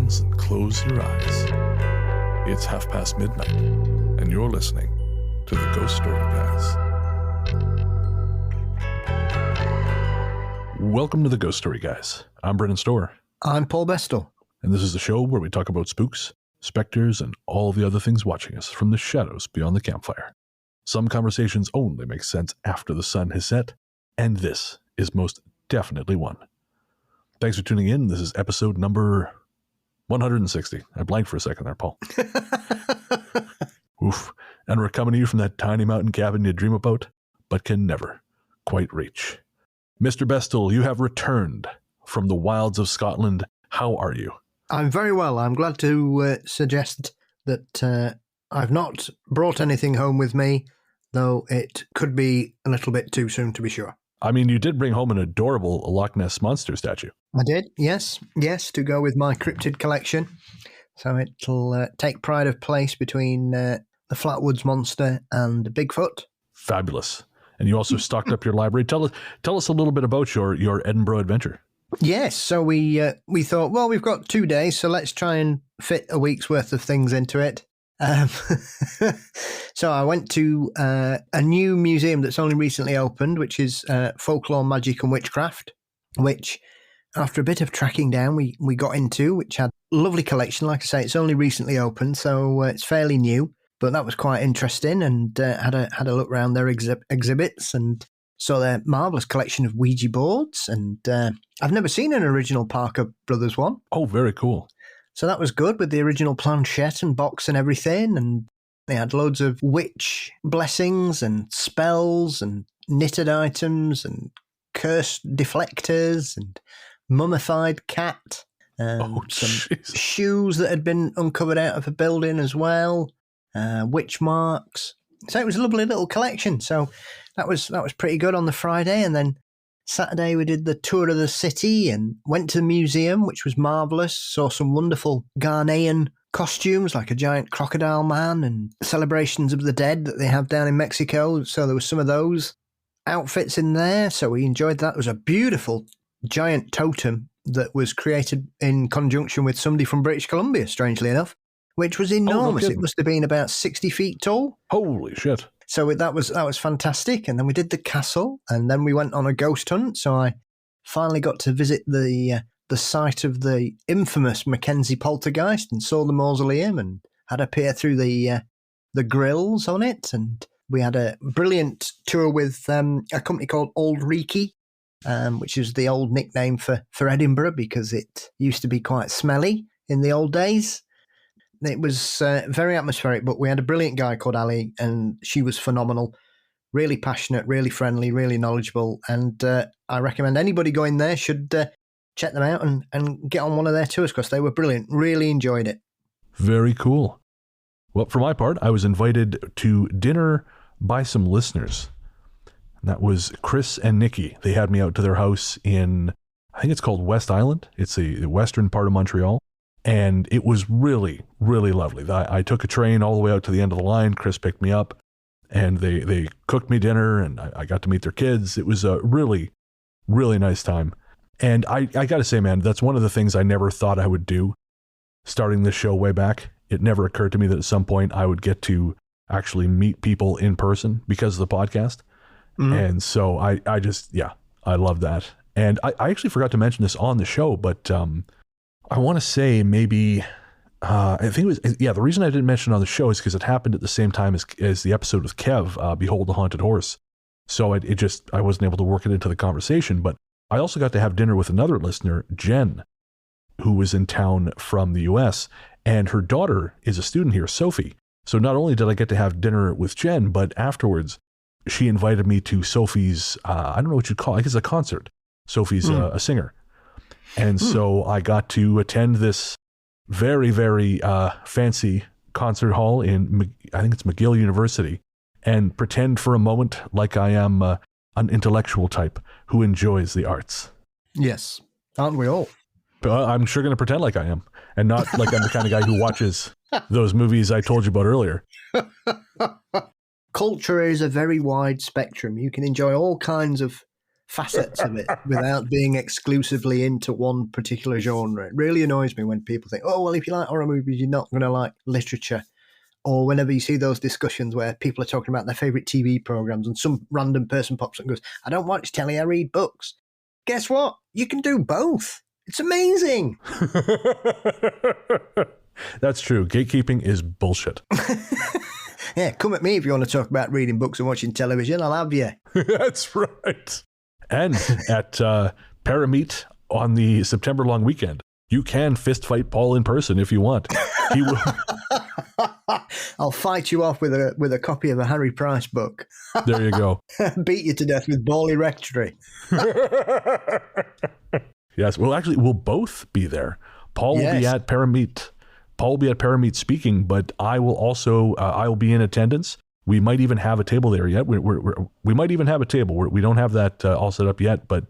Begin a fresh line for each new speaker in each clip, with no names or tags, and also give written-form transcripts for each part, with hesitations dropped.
headphones and close your eyes. It's midnight, and you're listening to the Ghost Story Guys. Welcome to the Ghost Story Guys. I'm Brennan Storr.
I'm Paul Bestel.
And this is the show where we talk about spooks, specters, and all the other things watching us from the shadows beyond the campfire. Some conversations only make sense after the sun has set, and this is most definitely one. Thanks for tuning in. This is episode number 160. I blanked for a second there, Paul. Oof. And we're coming to you from that tiny mountain cabin you dream about, but can never quite reach. Mr. Bestel, you have returned from the wilds of Scotland. How are you?
I'm very well. I'm glad to suggest that I've not brought anything home with me, though it could be a little bit too soon to be sure.
I mean, you did bring home an adorable Loch Ness Monster statue.
I did, yes, to go with my cryptid collection. So it'll take pride of place between the Flatwoods Monster and Bigfoot.
Fabulous. And you also stocked up your library. Tell us a little bit about your Edinburgh adventure.
Yes, so we thought, well, we've got 2 days, so let's try and fit a week's worth of things into it. So I went to a new museum that's only recently opened, which is Folklore, Magic and Witchcraft, which after a bit of tracking down we got into, which had a lovely collection. Like I say, it's only recently opened, so it's fairly new, but that was quite interesting, and had a look around their exhibits and saw their marvellous collection of Ouija boards, and I've never seen an original Parker Brothers one.
Oh, very cool.
So that was good, with the original planchette and box and everything, and they had loads of witch blessings and spells and knitted items and curse deflectors and mummified cat and some shoes that had been uncovered out of a building as well, witch marks. So it was a lovely little collection. So that was pretty good on the Friday, and then Saturday we did the tour of the city and went to the museum, which was marvellous. Saw some wonderful Ghanaian costumes, like a giant crocodile man, and celebrations of the dead that they have down in Mexico. So there was some of those outfits in there. So we enjoyed that. It was a beautiful giant totem that was created in conjunction with somebody from British Columbia, strangely enough, which was enormous.
No,
it must have been about 60 feet tall.
Holy shit.
So that was fantastic. And then we did the castle, and then we went on a ghost hunt. So I finally got to visit the site of the infamous Mackenzie poltergeist and saw the mausoleum and had a peer through the grills on it. And we had a brilliant tour with a company called Auld Reekie, which is the old nickname for Edinburgh, because it used to be quite smelly in the old days. It was very atmospheric, but we had a brilliant guy called Ali, and she was phenomenal, really passionate, really friendly, really knowledgeable. And I recommend anybody going there should check them out and get on one of their tours, because they were brilliant. Really enjoyed it.
Very cool. Well, for my part, I was invited to dinner by some listeners. That was Chris and Nikki. They had me out to their house in, I think it's called West Island. It's the western part of Montreal. And it was really, really lovely. I took a train all the way out to the end of the line. Chris picked me up, and they cooked me dinner, and I got to meet their kids. It was a really, really nice time. And I got to say, man, that's one of the things I never thought I would do starting this show way back. It never occurred to me that at some point I would get to actually meet people in person because of the podcast. Mm-hmm. And so I just, I love that. And I actually forgot to mention this on the show, but I want to say maybe, I think it was, the reason I didn't mention it on the show is because it happened at the same time as the episode with Kev, Behold the Haunted Horse. So I wasn't able to work it into the conversation, but I also got to have dinner with another listener, Jen, who was in town from the US, and her daughter is a student here, Sophie. So not only did I get to have dinner with Jen, but afterwards she invited me to Sophie's, I don't know what you'd call it, I guess a concert. Sophie's a singer. And so I got to attend this very, very fancy concert hall in, I think it's McGill University, and pretend for a moment like I am an intellectual type who enjoys the arts.
Yes, aren't we all?
But I'm sure going to pretend like I am, and not like I'm the kind of guy who watches those movies I told you about earlier.
Culture is a very wide spectrum. You can enjoy all kinds of facets of it without being exclusively into one particular genre. It really annoys me when people think, oh, well, if you like horror movies, you're not going to like literature. Or whenever you see those discussions where people are talking about their favourite TV programmes and some random person pops up and goes, I don't watch telly, I read books. Guess what? You can do both. It's amazing.
That's true. Gatekeeping is bullshit.
Yeah, come at me if you want to talk about reading books and watching television. I'll have you.
That's right. And at Parameet on the September long weekend, you can fist fight Paul in person if you want. He will.
I'll fight you off with a copy of a Harry Price book.
There you go.
Beat you to death with ball erectory.
Yes. Well, actually, we'll both be there. Paul will be at Parameet. Paul will be at Parameet speaking, but I will also I will be in attendance. We might even have a table there yet. We might even have a table. We don't have that all set up yet, but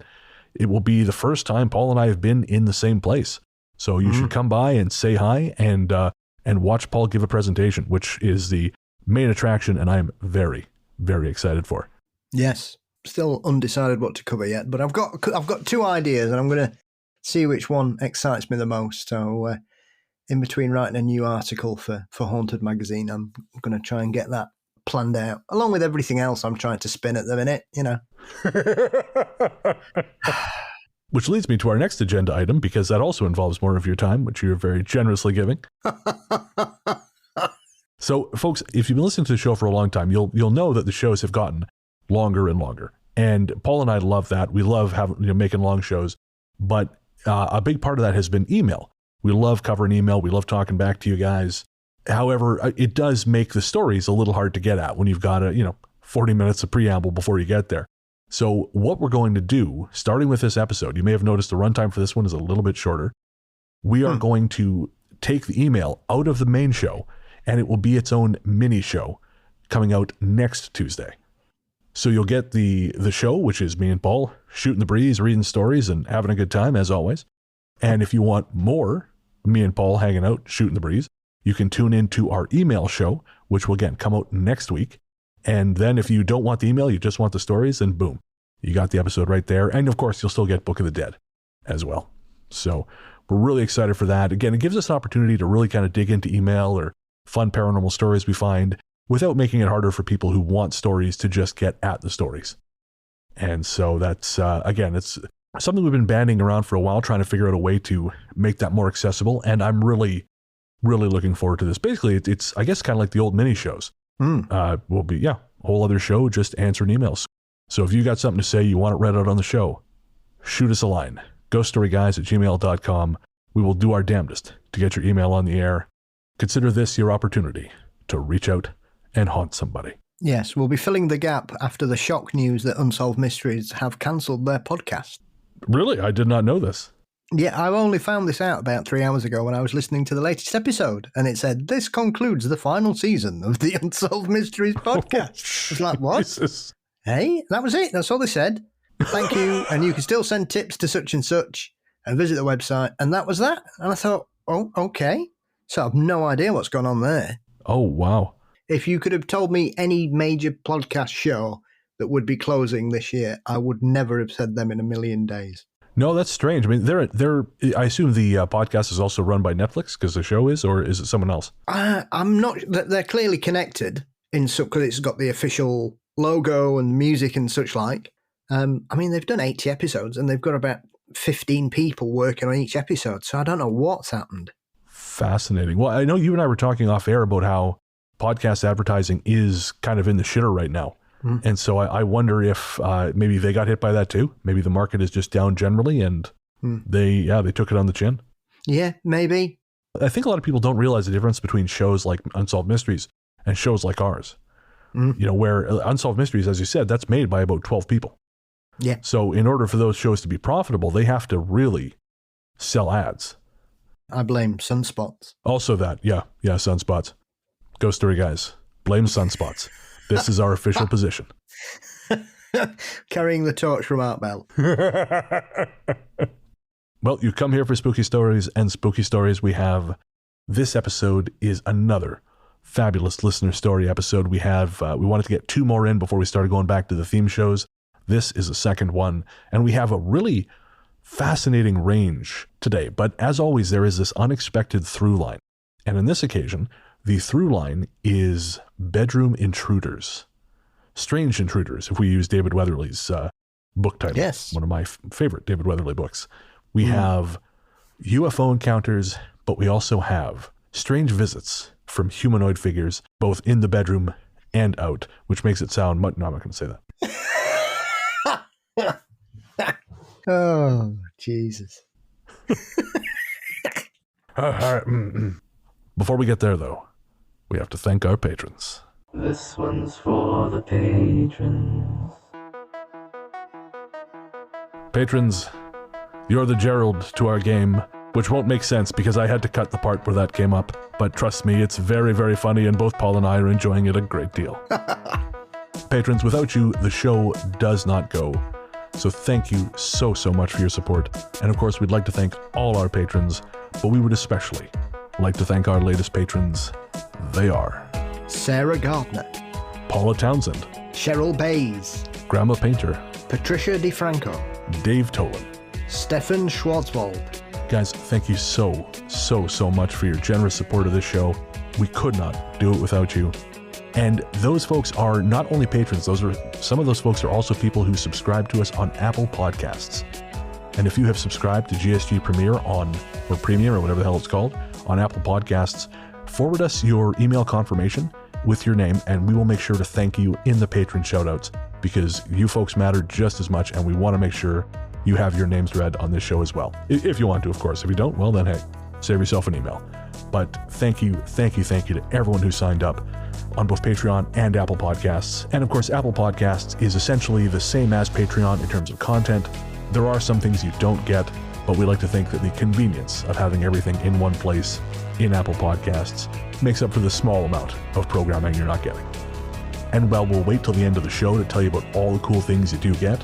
it will be the first time Paul and I have been in the same place. So you should come by and say hi and watch Paul give a presentation, which is the main attraction, and I am very, very excited for. Yes.
Still undecided what to cover yet, but I've got two ideas, and I'm going to see which one excites me the most. So in between writing a new article for Haunted Magazine, I'm going to try and get that planned out, along with everything else I'm trying to spin at the minute, you know.
Which leads me to our next agenda item, because that also involves more of your time, which you're very generously giving. So, folks, if you've been listening to the show for a long time, you'll know that the shows have gotten longer and longer. And Paul and I love that. We love making long shows. But a big part of that has been email. We love covering email. We love talking back to you guys. However, it does make the stories a little hard to get at when you've got 40 minutes of preamble before you get there. So what we're going to do, starting with this episode, you may have noticed the runtime for this one is a little bit shorter. We are going to take the email out of the main show, and it will be its own mini show coming out next Tuesday. So you'll get the show, which is me and Paul shooting the breeze, reading stories, and having a good time, as always. And if you want more, me and Paul hanging out, shooting the breeze, you can tune into our email show, which will, again, come out next week. And then if you don't want the email, you just want the stories, then boom, you got the episode right there. And of course, you'll still get Book of the Dead as well. So we're really excited for that. Again, it gives us an opportunity to really kind of dig into email or fun paranormal stories we find without making it harder for people who want stories to just get at the stories. And so that's, again, it's something we've been banding around for a while, trying to figure out a way to make that more accessible. And I'm really, really looking forward to this. Basically, it's I guess, kind of like the old mini shows. Will be, a whole other show, just answering emails. So if you got something to say, you want it read out on the show, shoot us a line. ghoststoryguys@gmail.com. We will do our damnedest to get your email on the air. Consider this your opportunity to reach out and haunt somebody.
Yes, we'll be filling the gap after the shock news that Unsolved Mysteries have cancelled their podcast.
Really? I did not know this.
Yeah, I only found this out about 3 hours ago when I was listening to the latest episode, and it said, this concludes the final season of the Unsolved Mysteries podcast. It's like, what?
Jesus.
Hey, that was it. That's all they said. Thank you, and you can still send tips to such and such and visit the website, and that was that. And I thought, oh, okay. So I have no idea what's gone on there.
Oh, wow.
If you could have told me any major podcast show that would be closing this year, I would never have said them in a million days.
No, that's strange. I mean, they're. I assume the podcast is also run by Netflix because the show is, or is it someone else?
I'm not. They're clearly connected because it's got the official logo and music and such like. I mean, they've done 80 episodes and they've got about 15 people working on each episode. So I don't know what's happened.
Fascinating. Well, I know you and I were talking off air about how podcast advertising is kind of in the shitter right now. And so I wonder if maybe they got hit by that too. Maybe the market is just down generally and they took it on the chin.
Yeah, maybe.
I think a lot of people don't realize the difference between shows like Unsolved Mysteries and shows like ours. Where Unsolved Mysteries, as you said, that's made by about 12 people.
Yeah.
So in order for those shows to be profitable, they have to really sell ads.
I blame sunspots.
Also that, yeah, sunspots. Ghost Story Guys, blame sunspots. This is our official position.
Carrying the torch from Art Bell.
Well, you come here for spooky stories, and spooky stories we have. This episode is another fabulous listener story episode. We wanted to get 2 more in before we started going back to the theme shows. This is the second one, and we have a really fascinating range today. But as always, there is this unexpected through line. And in this occasion, the through line is bedroom intruders. Strange intruders, if we use David Weatherly's book title.
Yes.
One of my favorite David Weatherly books. We have UFO encounters, but we also have strange visits from humanoid figures, both in the bedroom and out, which makes it sound much... No, I'm not going to say that.
Oh, Jesus.
Before we get there, though, we have to thank our patrons.
This one's for the patrons.
Patrons, you're the Gerald to our game, which won't make sense because I had to cut the part where that came up. But trust me, it's very, very funny, and both Paul and I are enjoying it a great deal. Patrons, without you, the show does not go. So thank you so, so much for your support. And of course, we'd like to thank all our patrons, but we would especially like to thank our latest patrons. They are
Sarah Gardner,
Paula Townsend,
Cheryl Bays,
Grandma Painter,
Patricia DeFranco,
Dave Tolan,
Stefan Schwarzwald.
Guys, thank you so, so, so much for your generous support of this show. We could not do it without you. And those folks are not only patrons, some of those folks are also people who subscribe to us on Apple Podcasts. And if you have subscribed to GSG Premiere or Premiere or whatever the hell it's called, on Apple Podcasts, forward us your email confirmation with your name, and we will make sure to thank you in the patron shoutouts, because you folks matter just as much, and we want to make sure you have your names read on this show as well. If you want to, of course. If you don't, well then, hey, save yourself an email. But thank you to everyone who signed up on both Patreon and Apple Podcasts. And of course, Apple Podcasts is essentially the same as Patreon in terms of content. There are some things you don't get, but we like to think that the convenience of having everything in one place in Apple Podcasts makes up for the small amount of programming you're not getting. And while we'll wait till the end of the show to tell you about all the cool things you do get,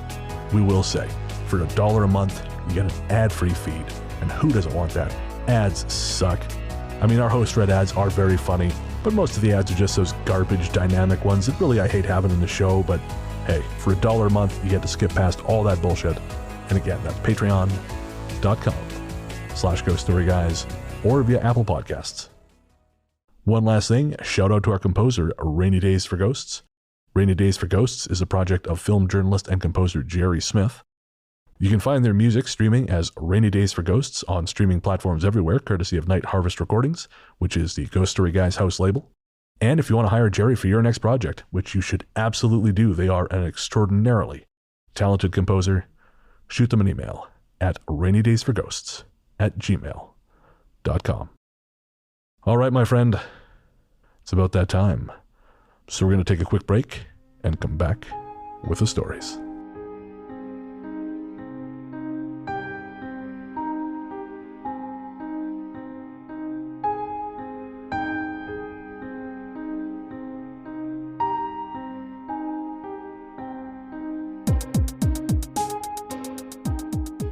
we will say, for $1 a month, you get an ad-free feed. And who doesn't want that? Ads suck. I mean, our host-read ads are very funny, but most of the ads are just those garbage dynamic ones that really I hate having in the show. But hey, for $1 a month, you get to skip past all that bullshit. And again, that's patreon.com/GhostStoryGuys or via Apple Podcasts. One last thing, shout out to our composer, Rainy Days for Ghosts. Rainy Days for Ghosts is a project of film journalist and composer Jerry Smith. You can find their music streaming as Rainy Days for Ghosts on streaming platforms everywhere, courtesy of Night Harvest Recordings, which is the Ghost Story Guys house label. And if you want to hire Jerry for your next project, which you should absolutely do, they are an extraordinarily talented composer, shoot them an email at rainydaysforghosts@gmail.com. All right, my friend, it's about that time. So we're going to take a quick break and come back with the stories.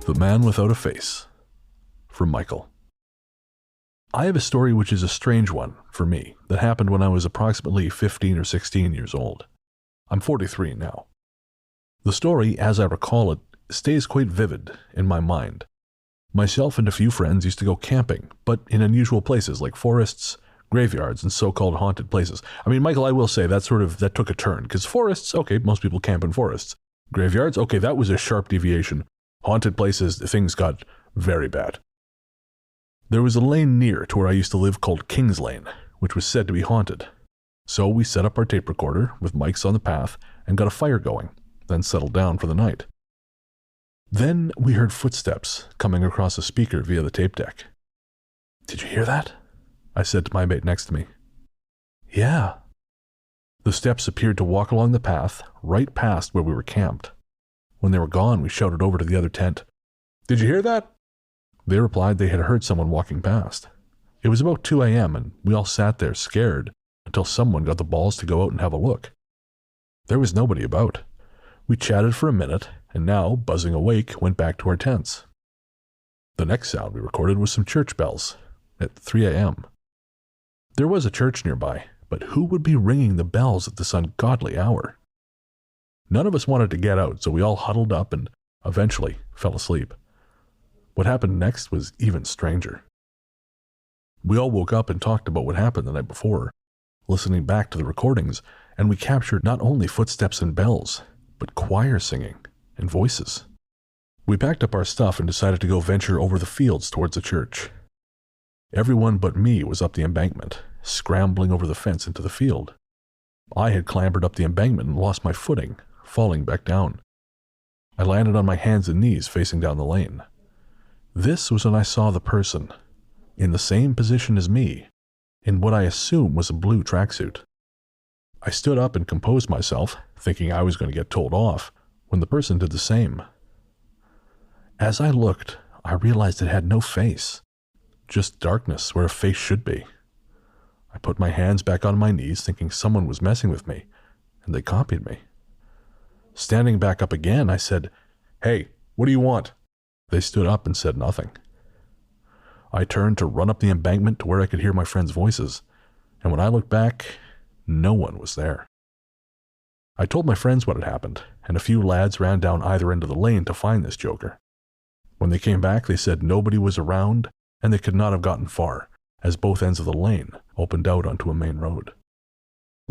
The Man Without a Face, from Michael. I have a story which is a strange one for me that happened when I was approximately 15 or 16 years old. I'm 43 now. The story, as I recall it, stays quite vivid in my mind. Myself and a few friends used to go camping, but in unusual places like forests, graveyards, and so-called haunted places. I mean, Michael, I will say that took a turn, because forests, okay, most people camp in forests. Graveyards, okay, that was a sharp deviation. Haunted places, things got very bad. There was a lane near to where I used to live called King's Lane, which was said to be haunted. So we set up our tape recorder with mics on the path and got a fire going, then settled down for the night. Then we heard footsteps coming across a speaker via the tape deck. "Did you hear that?" I said to my mate next to me. "Yeah." The steps appeared to walk along the path right past where we were camped. When they were gone, we shouted over to the other tent, "Did you hear that?" They replied they had heard someone walking past. It was about 2 a.m. and we all sat there scared until someone got the balls to go out and have a look. There was nobody about. We chatted for a minute and now, buzzing awake, went back to our tents. The next sound we recorded was some church bells at 3 a.m. There was a church nearby, but who would be ringing the bells at this ungodly hour? None of us wanted to get out, so we all huddled up and eventually fell asleep. What happened next was even stranger. We all woke up and talked about what happened the night before, listening back to the recordings, and we captured not only footsteps and bells, but choir singing and voices. We packed up our stuff and decided to go venture over the fields towards the church. Everyone but me was up the embankment, scrambling over the fence into the field. I had clambered up the embankment and lost my footing, falling back down. I landed on my hands and knees facing down the lane. This was when I saw the person, in the same position as me, in what I assume was a blue tracksuit. I stood up and composed myself, thinking I was going to get told off, when the person did the same. As I looked, I realized it had no face, just darkness where a face should be. I put my hands back on my knees, thinking someone was messing with me, and they copied me. Standing back up again, I said, "Hey, what do you want?" They stood up and said nothing. I turned to run up the embankment to where I could hear my friends' voices, and when I looked back, no one was there. I told my friends what had happened, and a few lads ran down either end of the lane to find this joker. When they came back, they said nobody was around, and they could not have gotten far, as both ends of the lane opened out onto a main road.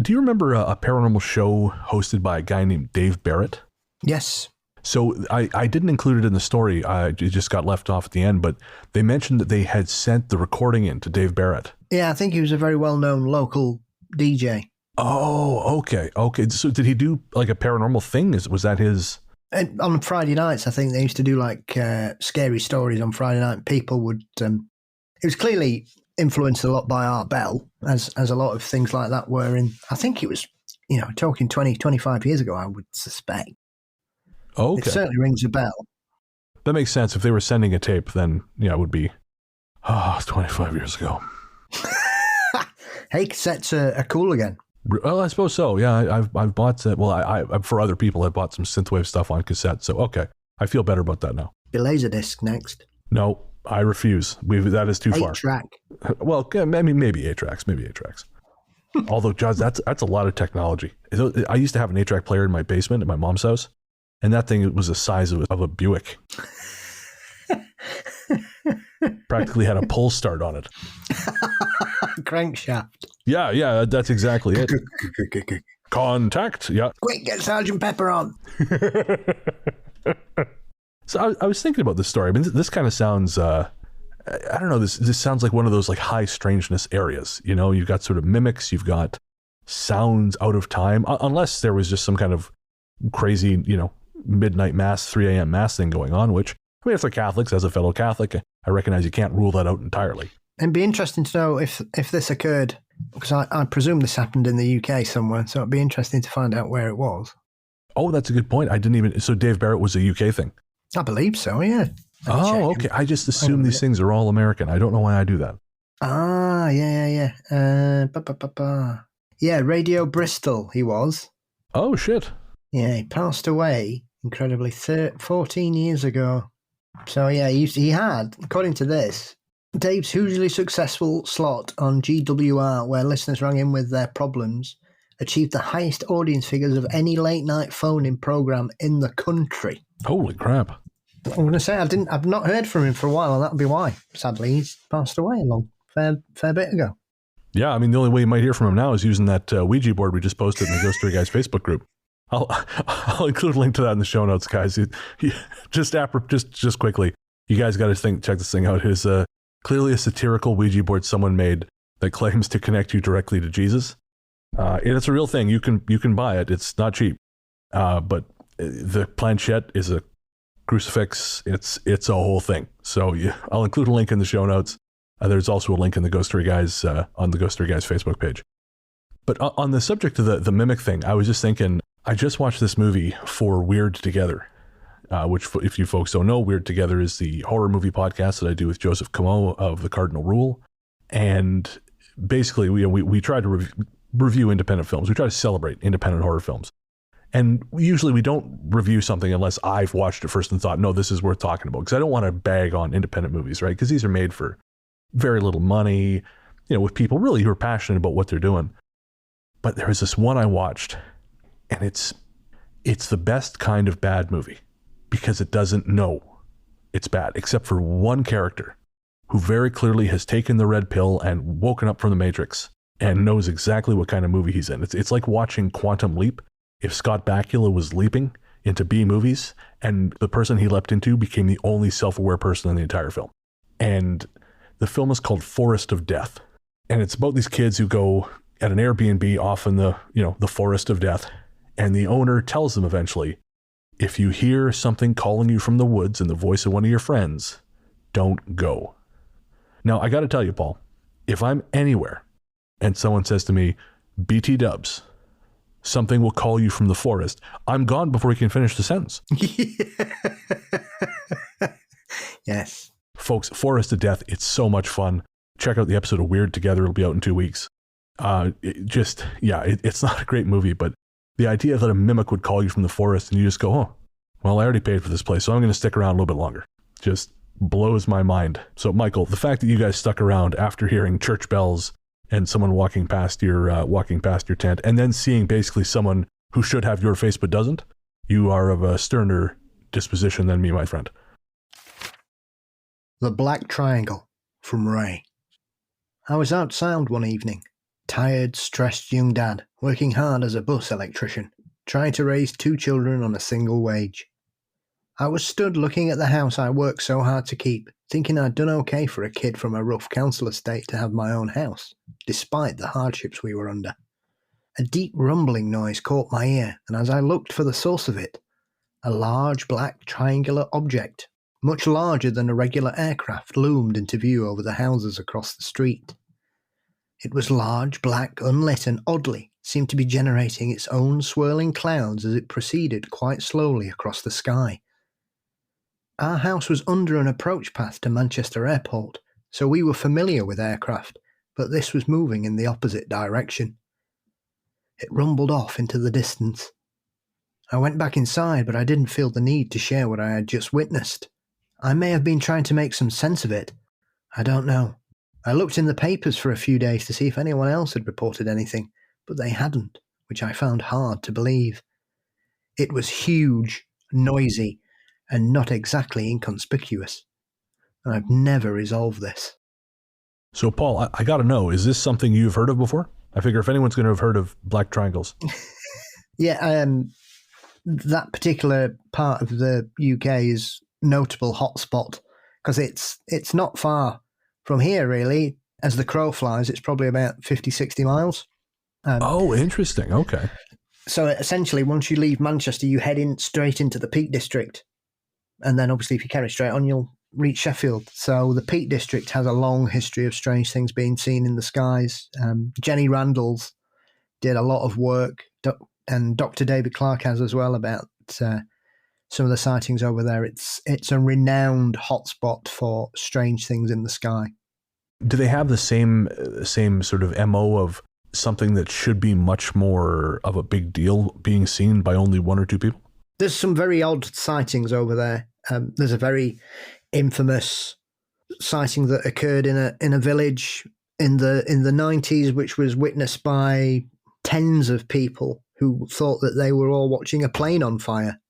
Do you remember a paranormal show hosted by a guy named Dave Barrett?
Yes.
So I didn't include it in the story. It just got left off at the end, but they mentioned that they had sent the recording in to Dave Barrett.
Yeah, I think he was a very well-known local DJ.
Oh, okay. So did he do like a paranormal thing? Was that his...
And on Friday nights, I think they used to do like scary stories on Friday night. People would... it was clearly influenced a lot by Art Bell, as a lot of things like that were in... I think it was, talking 20, 25 years ago, I would suspect.
Okay.
It certainly rings a bell.
That makes sense. If they were sending a tape, then, it would be 25 years ago.
Hey, cassettes are cool again.
Well, I suppose so. Yeah, I've bought that. Well, I for other people, I bought some synthwave stuff on cassette. So, okay. I feel better about that now.
Be Laserdisc next.
No, I refuse. That is too far.
8-track.
Well, maybe 8 tracks. Although, Josh, that's a lot of technology. I used to have an 8-track player in my basement at my mom's house, and that thing was the size of a Buick. Practically had a pull start on it.
Crankshaft.
Yeah, that's exactly it. Contact, yeah.
Quick, get Sergeant Pepper on.
So I was thinking about this story. I mean, this kind of sounds, I don't know, this sounds like one of those like high strangeness areas. You've got sort of mimics, you've got sounds out of time, unless there was just some kind of crazy, midnight mass, 3 a.m. mass thing going on, which, I mean, if they're Catholics, as a fellow Catholic, I recognize you can't rule that out entirely.
It'd be interesting to know if this occurred, because I presume this happened in the UK somewhere, so it'd be interesting to find out where it was.
Oh, that's a good point. So Dave Barrett was a UK thing?
I believe so, yeah.
Oh, okay. I just assume these things are all American. I don't know why I do that.
Ah, yeah. Yeah, Radio Bristol he was.
Oh, shit.
Yeah, he passed away, incredibly, 14 years ago. So, yeah, he had, according to this, Dave's hugely successful slot on GWR, where listeners rang in with their problems, achieved the highest audience figures of any late-night phone-in program in the country.
Holy crap.
I'm going to say I've not heard from him for a while, and that'll be why. Sadly, he's passed away a long fair bit ago.
Yeah, I mean, the only way you might hear from him now is using that Ouija board we just posted in the Ghost Story Guys Facebook group. I'll include a link to that in the show notes, guys. Just quickly, you guys got to check this thing out. It is clearly a satirical Ouija board someone made that claims to connect you directly to Jesus. And it's a real thing. You can buy it. It's not cheap. But the planchette is a crucifix. It's a whole thing. So I'll include a link in the show notes. There's also a link in the Ghost Story Guys on the Ghost Story Guys Facebook page. But on the subject of the mimic thing, I was just thinking, I just watched this movie for Weird Together, which, if you folks don't know, Weird Together is the horror movie podcast that I do with Joseph Comeau of The Cardinal Rule. And basically, we try to review independent films. We try to celebrate independent horror films. And usually we don't review something unless I've watched it first and thought, no, this is worth talking about. Because I don't want to bag on independent movies, right? Because these are made for very little money, with people really who are passionate about what they're doing. But there was this one I watched, and it's It's the best kind of bad movie because it doesn't know it's bad, except for one character who very clearly has taken the red pill and woken up from the Matrix and knows exactly what kind of movie he's in. It's like watching Quantum Leap if Scott Bakula was leaping into B movies and the person he leapt into became the only self-aware person in the entire film. And the film is called Forest of Death. And it's about these kids who go at an Airbnb off in the forest of death. And the owner tells them eventually, if you hear something calling you from the woods in the voice of one of your friends, don't go. Now, I got to tell you, Paul, if I'm anywhere and someone says to me, BT dubs, something will call you from the forest, I'm gone before he can finish the sentence.
Yes.
Folks, Forest of Death, it's so much fun. Check out the episode of Weird Together. It'll be out in 2 weeks. It's not a great movie, but the idea that a mimic would call you from the forest and you just go, oh, well, I already paid for this place, so I'm going to stick around a little bit longer. Just blows my mind. So, Michael, the fact that you guys stuck around after hearing church bells and someone walking past your tent, and then seeing basically someone who should have your face but doesn't, you are of a sterner disposition than me, my friend.
The Black Triangle from Ray. I was outside one evening, tired, stressed young dad, working hard as a bus electrician, trying to raise 2 children on a single wage. I was stood looking at the house I worked so hard to keep, thinking I'd done okay for a kid from a rough council estate to have my own house, despite the hardships we were under. A deep rumbling noise caught my ear, and as I looked for the source of it, a large black triangular object, much larger than a regular aircraft, loomed into view over the houses across the street. It was large, black, unlit, and oddly seemed to be generating its own swirling clouds as it proceeded quite slowly across the sky. Our house was under an approach path to Manchester Airport, so we were familiar with aircraft, but this was moving in the opposite direction. It rumbled off into the distance. I went back inside, but I didn't feel the need to share what I had just witnessed. I may have been trying to make some sense of it. I don't know. I looked in the papers for a few days to see if anyone else had reported anything, but they hadn't, which I found hard to believe. It was huge, noisy, and not exactly inconspicuous. And I've never resolved this.
So, Paul, I got to know, is this something you've heard of before? I figure if anyone's going to have heard of black triangles.
Yeah, that particular part of the UK is notable hotspot because it's not far from here, really. As the crow flies, it's probably about 50, 60 miles.
Oh, interesting. Okay.
So essentially, once you leave Manchester, you head in straight into the Peak District. And then obviously if you carry straight on, you'll reach Sheffield. So the Peak District has a long history of strange things being seen in the skies. Jenny Randalls did a lot of work, and Dr. David Clark has as well, about some of the sightings over there. It's a renowned hotspot for strange things in the sky.
Do they have the same sort of MO of something that should be much more of a big deal being seen by only 1 or 2 people?
There's some very odd sightings over there. There's a very infamous sighting that occurred in a village in the 90s, which was witnessed by tens of people who thought that they were all watching a plane on fire.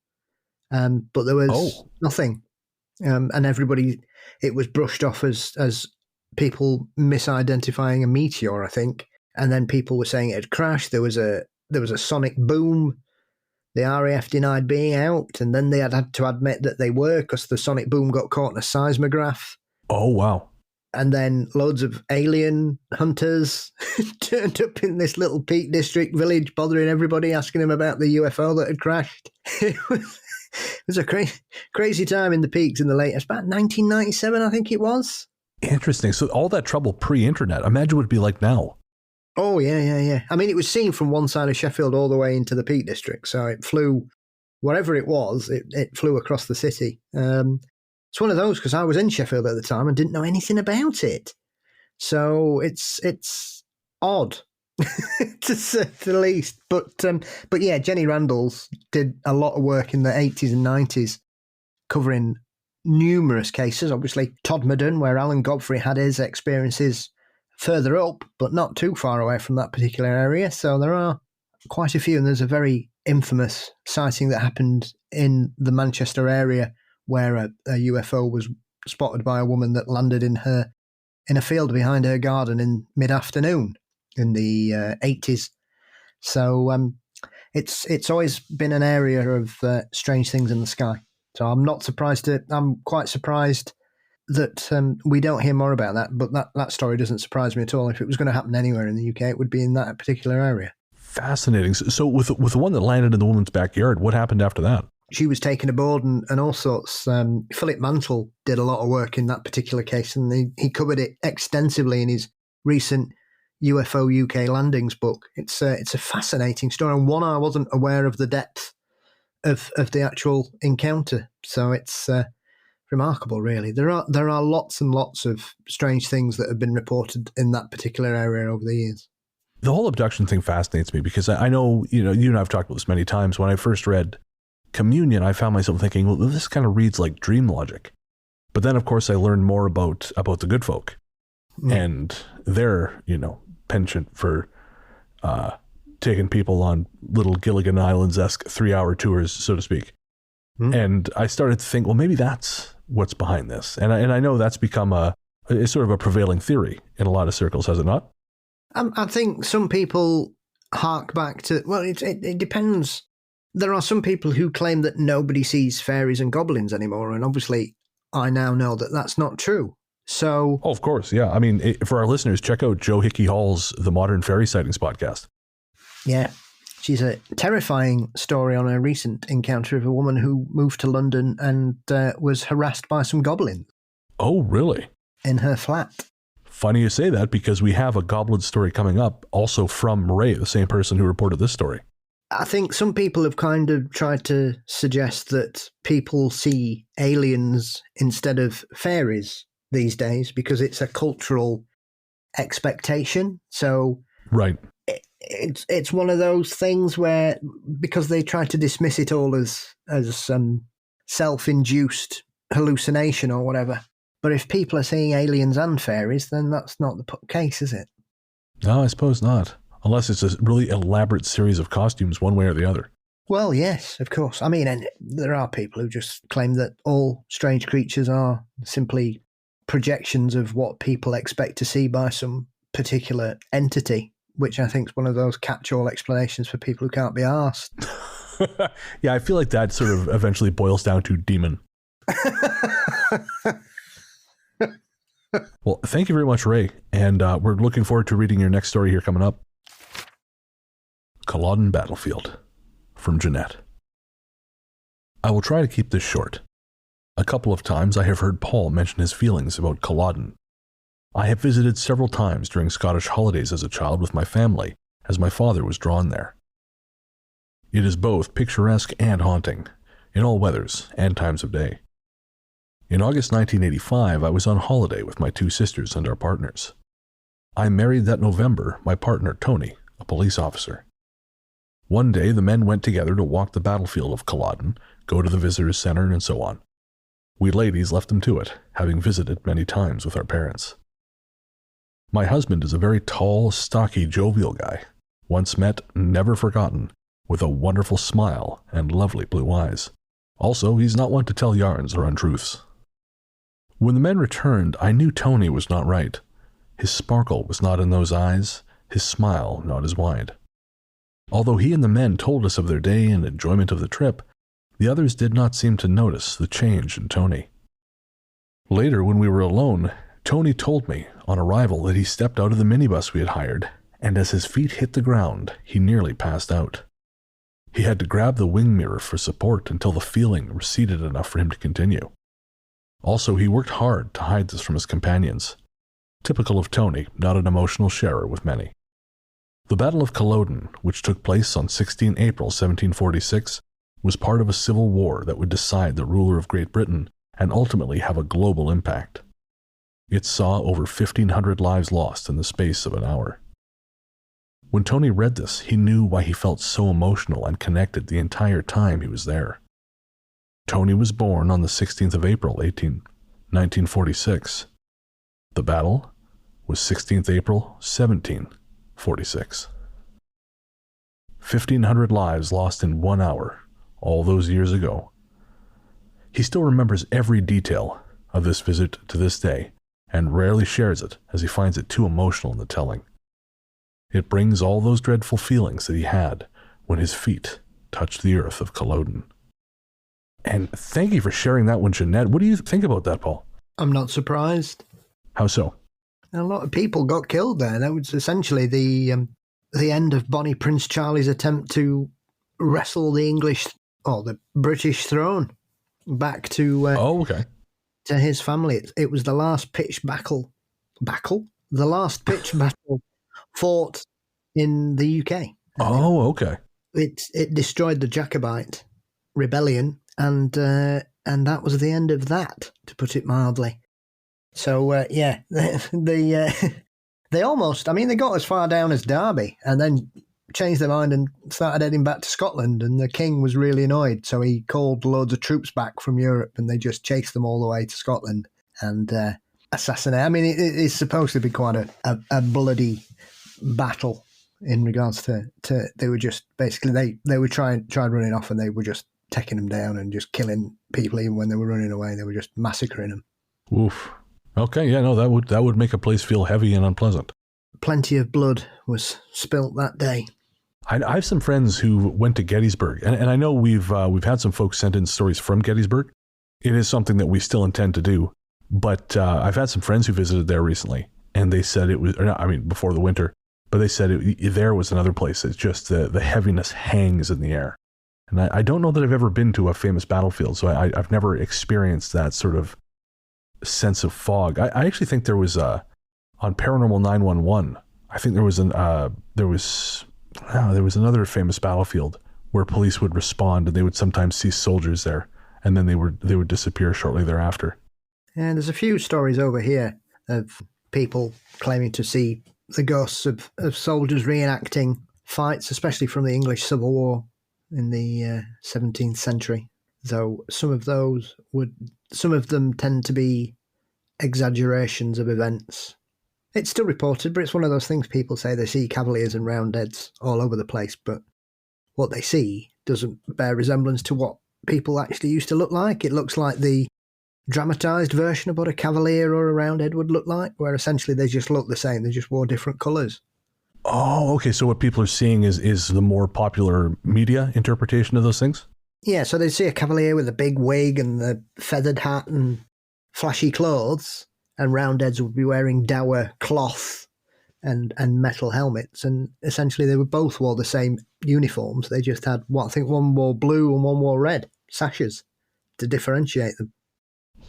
But there was nothing. And everybody, it was brushed off as people misidentifying a meteor, I think. And then people were saying it had crashed. There was a sonic boom. The RAF denied being out, and then they had to admit that they were because the sonic boom got caught in a seismograph.
Oh, wow.
And then loads of alien hunters turned up in this little Peak District village, bothering everybody, asking them about the UFO that had crashed. It was a crazy time in the Peaks in the late, about 1997, I think it was.
Interesting. So all that trouble pre-internet, imagine what it'd be like now.
Oh, yeah. I mean, it was seen from one side of Sheffield all the way into the Peak District. So it flew, whatever it was, it flew across the city. It's one of those because I was in Sheffield at the time and didn't know anything about it. So it's odd, to say the least. But yeah, Jenny Randalls did a lot of work in the 80s and 90s covering numerous cases. Obviously, Todmorden, where Alan Godfrey had his experiences, further up, but not too far away from that particular area. So there are quite a few, and there's a very infamous sighting that happened in the Manchester area where a UFO was spotted by a woman that landed in a field behind her garden in mid-afternoon in the 80s. So it's always been an area of strange things in the sky. So I'm quite surprised that we don't hear more about that, but that story doesn't surprise me at all. If it was going to happen anywhere in the UK, it would be in that particular area.
Fascinating. So with the one that landed in the woman's backyard, what happened after that?
She was taken aboard and all sorts. Philip Mantle did a lot of work in that particular case, and he covered it extensively in his recent UFO UK landings book. It's a fascinating story, and one I wasn't aware of the depth of the actual encounter. So it's remarkable, really. There are lots and lots of strange things that have been reported in that particular area over the years.
The whole abduction thing fascinates me because I know, you and I have talked about this many times. When I first read Communion, I found myself thinking, well, this kind of reads like dream logic. But then, of course, I learned more about the good folk and their, penchant for taking people on little Gilligan Islands-esque 3-hour tours, so to speak. And I started to think, well, maybe that's what's behind this. And I know that's become it's sort of a prevailing theory in a lot of circles, has it not?
I think some people hark back to, well, it depends. There are some people who claim that nobody sees fairies and goblins anymore, and obviously I now know that that's not true. So,
of course, yeah. I mean, for our listeners, check out Joe Hickey Hall's The Modern Fairy Sightings podcast.
Yeah, she's a terrifying story on a recent encounter of a woman who moved to London and was harassed by some goblins.
Oh, really?
In her flat.
Funny you say that, because we have a goblin story coming up, also from Ray, the same person who reported this story.
I think some people have kind of tried to suggest that people see aliens instead of fairies these days because it's a cultural expectation. So
right.
It's one of those things where, because they try to dismiss it all as self-induced hallucination or whatever. But if people are seeing aliens and fairies, then that's not the case, is it?
No, I suppose not. Unless it's a really elaborate series of costumes one way or the other.
Well, yes, of course. I mean, and there are people who just claim that all strange creatures are simply projections of what people expect to see by some particular entity, which I think is one of those catch-all explanations for people who can't be arsed.
Yeah, I feel like that sort of eventually boils down to demon. Well, thank you very much, Ray. And we're looking forward to reading your next story here coming up. Culloden Battlefield, from Jeanette. I will try to keep this short. A couple of times I have heard Paul mention his feelings about Culloden. I have visited several times during Scottish holidays as a child with my family, as my father was drawn there. It is both picturesque and haunting, in all weathers and times of day. In August 1985, I was on holiday with my 2 sisters and our partners. I married that November my partner Tony, a police officer. One day the men went together to walk the battlefield of Culloden, go to the visitors center, and so on. We ladies left them to it, having visited many times with our parents. My husband is a very tall, stocky, jovial guy, once met, never forgotten, with a wonderful smile and lovely blue eyes. Also, he's not one to tell yarns or untruths. When the men returned, I knew Tony was not right. His sparkle was not in those eyes, his smile not as wide. Although he and the men told us of their day and enjoyment of the trip, the others did not seem to notice the change in Tony. Later, when we were alone, Tony told me, on arrival, that he stepped out of the minibus we had hired, and as his feet hit the ground, he nearly passed out. He had to grab the wing mirror for support until the feeling receded enough for him to continue. Also, he worked hard to hide this from his companions. Typical of Tony, not an emotional sharer with many. The Battle of Culloden, which took place on 16 April 1746, was part of a civil war that would decide the ruler of Great Britain and ultimately have a global impact. It saw over 1,500 lives lost in the space of an hour. When Tony read this, he knew why he felt so emotional and connected the entire time he was there. Tony was born on the 16th of April, 1946. The battle was 16th April, 1746. 1,500 lives lost in 1 hour, all those years ago. He still remembers every detail of this visit to this day, and rarely shares it as he finds it too emotional in the telling. It brings all those dreadful feelings that he had when his feet touched the earth of Culloden. And thank you for sharing that one, Jeanette. What do you think about that, Paul?
I'm not surprised.
How so?
A lot of people got killed there. That was essentially the end of Bonnie Prince Charlie's attempt to wrestle the English or the British throne back to to his family. It was the last pitched battle. The last pitched battle fought in the UK.
Oh, okay.
It destroyed the Jacobite rebellion, and that was the end of that, to put it mildly. So they almost, I mean, they got as far down as Derby, and then changed their mind and started heading back to Scotland, and the king was really annoyed, so he called loads of troops back from Europe, and they just chased them all the way to Scotland and assassinated. I mean, it's supposed to be quite a bloody battle in regards to they were just basically they were tried running off, and they were just taking them down and just killing people. Even when they were running away, they were just massacring them.
Oof. Okay, yeah, no, that would make a place feel heavy and unpleasant.
Plenty of blood was spilt that day.
I have some friends who went to Gettysburg, and I know we've had some folks send in stories from Gettysburg. It is something that we still intend to do, but I've had some friends who visited there recently, and they said it was, before the winter, but they said there was another place. It's just the heaviness hangs in the air. And I don't know that I've ever been to a famous battlefield, so I've never experienced that sort of sense of fog. I actually think there was on Paranormal 911. I think there was another famous battlefield where police would respond, and they would sometimes see soldiers there, and then they would disappear shortly thereafter.
And there's a few stories over here of people claiming to see the ghosts of soldiers reenacting fights, especially from the English Civil War in the 17th century. Though some of them tend to be exaggerations of events. It's still reported, but it's one of those things people say they see cavaliers and roundheads all over the place, but what they see doesn't bear resemblance to what people actually used to look like. It looks like the dramatised version of what a cavalier or a roundhead would look like, where essentially they just look the same, they just wore different colours.
Oh, okay, so what people are seeing is the more popular media interpretation of those things?
Yeah, so they'd see a cavalier with a big wig and the feathered hat and flashy clothes, and roundheads would be wearing dour cloth and metal helmets, and essentially they both wore the same uniforms. They just had, I think one wore blue and one wore red sashes to differentiate them.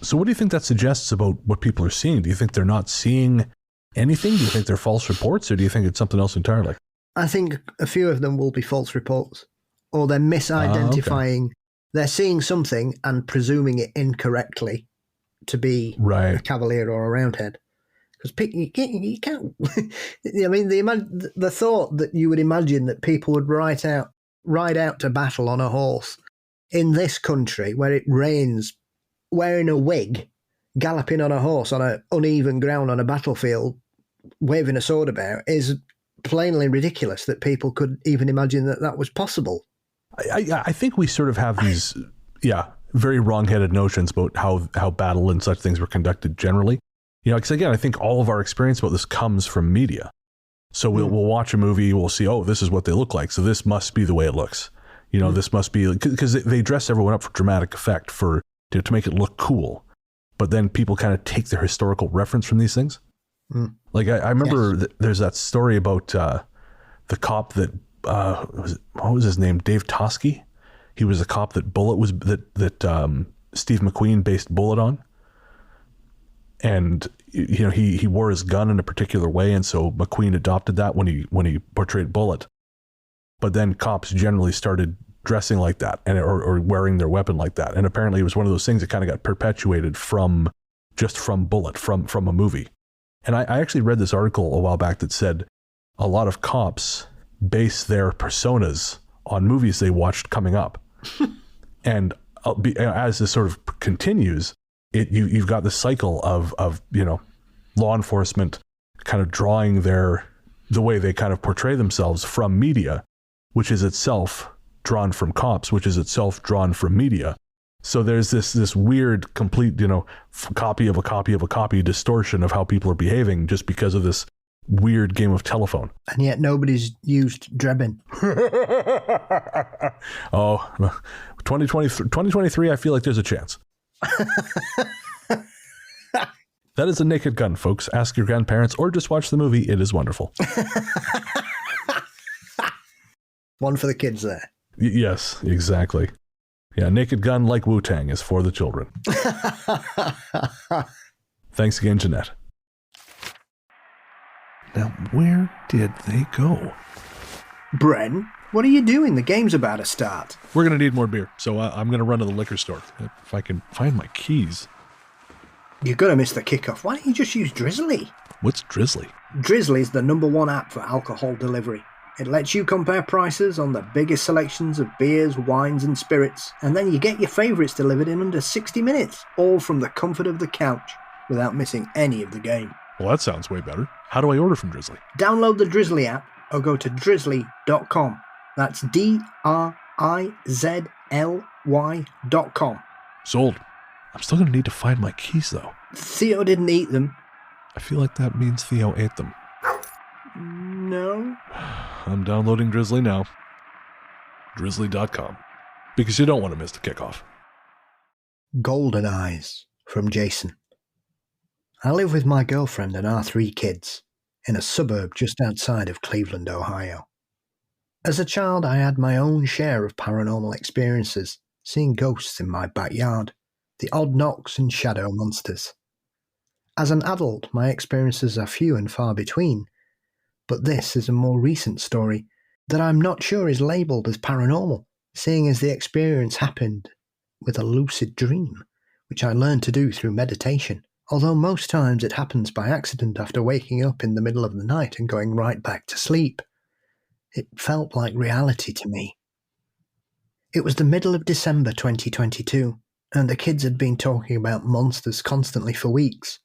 So what do you think that suggests about what people are seeing? Do you think they're not seeing anything? Do you think they're false reports, or do you think it's something else entirely?
I think a few of them will be false reports, or they're misidentifying. Okay. They're seeing something and presuming it incorrectly to be a cavalier or a roundhead. Because you can't. I mean, the thought that you would imagine that people would ride out to battle on a horse in this country where it rains, wearing a wig, galloping on a horse on an uneven ground on a battlefield, waving a sword about, is plainly ridiculous that people could even imagine that was possible.
I think we sort of have these, very wrong-headed notions about how battle and such things were conducted generally. You know, because again, I think all of our experience about this comes from media. So we'll watch a movie, we'll see, oh, this is what they look like, so this must be the way it looks. You know, this must be, because they dress everyone up for dramatic effect, to make it look cool. But then people kind of take their historical reference from these things. Like I remember there's that story about the cop that what was his name? Dave Tosky. He was a cop that Steve McQueen based Bullet on. And you know, he wore his gun in a particular way, and so McQueen adopted that when he portrayed Bullet. But then cops generally started dressing like that, and or wearing their weapon like that. And apparently it was one of those things that kind of got perpetuated from Bullet, from a movie. And I actually read this article a while back that said a lot of cops base their personas on movies they watched coming up. And as this sort of continues, you've got this cycle of law enforcement kind of drawing the way they kind of portray themselves from media, which is itself drawn from cops, which is itself drawn from media. So there's this weird, complete, copy of a copy of a copy distortion of how people are behaving just because of this weird game of telephone.
And yet nobody's used Drebin.
2023, I feel like there's a chance. That is a Naked Gun, folks. Ask your grandparents or just watch the movie. It is wonderful.
One for the kids there.
Yes, exactly. Yeah, Naked Gun, like Wu-Tang, is for the children. Thanks again, Jeanette. Now, where did they go?
Bren, what are you doing? The game's about to start.
We're going to need more beer, so I'm going to run to the liquor store. If I can find my keys.
You're going to miss the kickoff. Why don't you just use Drizzly?
What's Drizzly?
Drizzly's the #1 app for alcohol delivery. It lets you compare prices on the biggest selections of beers, wines and spirits, and then you get your favourites delivered in under 60 minutes, all from the comfort of the couch, without missing any of the game.
Well, that sounds way better. How do I order from Drizzly?
Download the Drizzly app or go to drizzly.com. That's DRIZLY.com.
Sold. I'm still going to need to find my keys, though.
Theo didn't eat them.
I feel like that means Theo ate them.
No.
I'm downloading Drizzly now. Drizzly.com. Because you don't want to miss the kickoff.
Golden Eyes from Jason. I live with my girlfriend and our 3 kids in a suburb just outside of Cleveland, Ohio. As a child, I had my own share of paranormal experiences, seeing ghosts in my backyard, the odd knocks and shadow monsters. As an adult, my experiences are few and far between, but this is a more recent story that I'm not sure is labelled as paranormal, seeing as the experience happened with a lucid dream, which I learned to do through meditation, although most times it happens by accident after waking up in the middle of the night and going right back to sleep. It felt like reality to me. It was the middle of December 2022, and the kids had been talking about monsters constantly for weeks,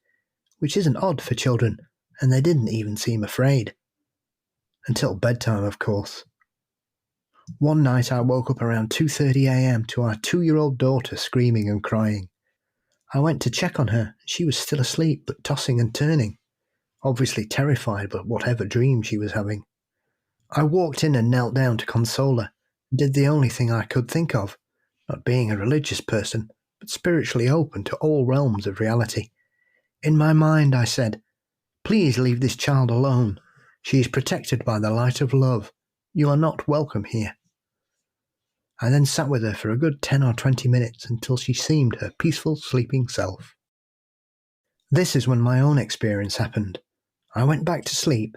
which isn't odd for children, and they didn't even seem afraid. Until bedtime, of course. One night I woke up around 2:30 a.m. to our 2-year-old daughter screaming and crying. I went to check on her. She was still asleep, but tossing and turning, obviously terrified by whatever dream she was having. I walked in and knelt down to console her, and did the only thing I could think of, not being a religious person, but spiritually open to all realms of reality. In my mind I said, "Please leave this child alone. She is protected by the light of love. You are not welcome here." I then sat with her for a good 10 or 20 minutes until she seemed her peaceful sleeping self. This is when my own experience happened. I went back to sleep,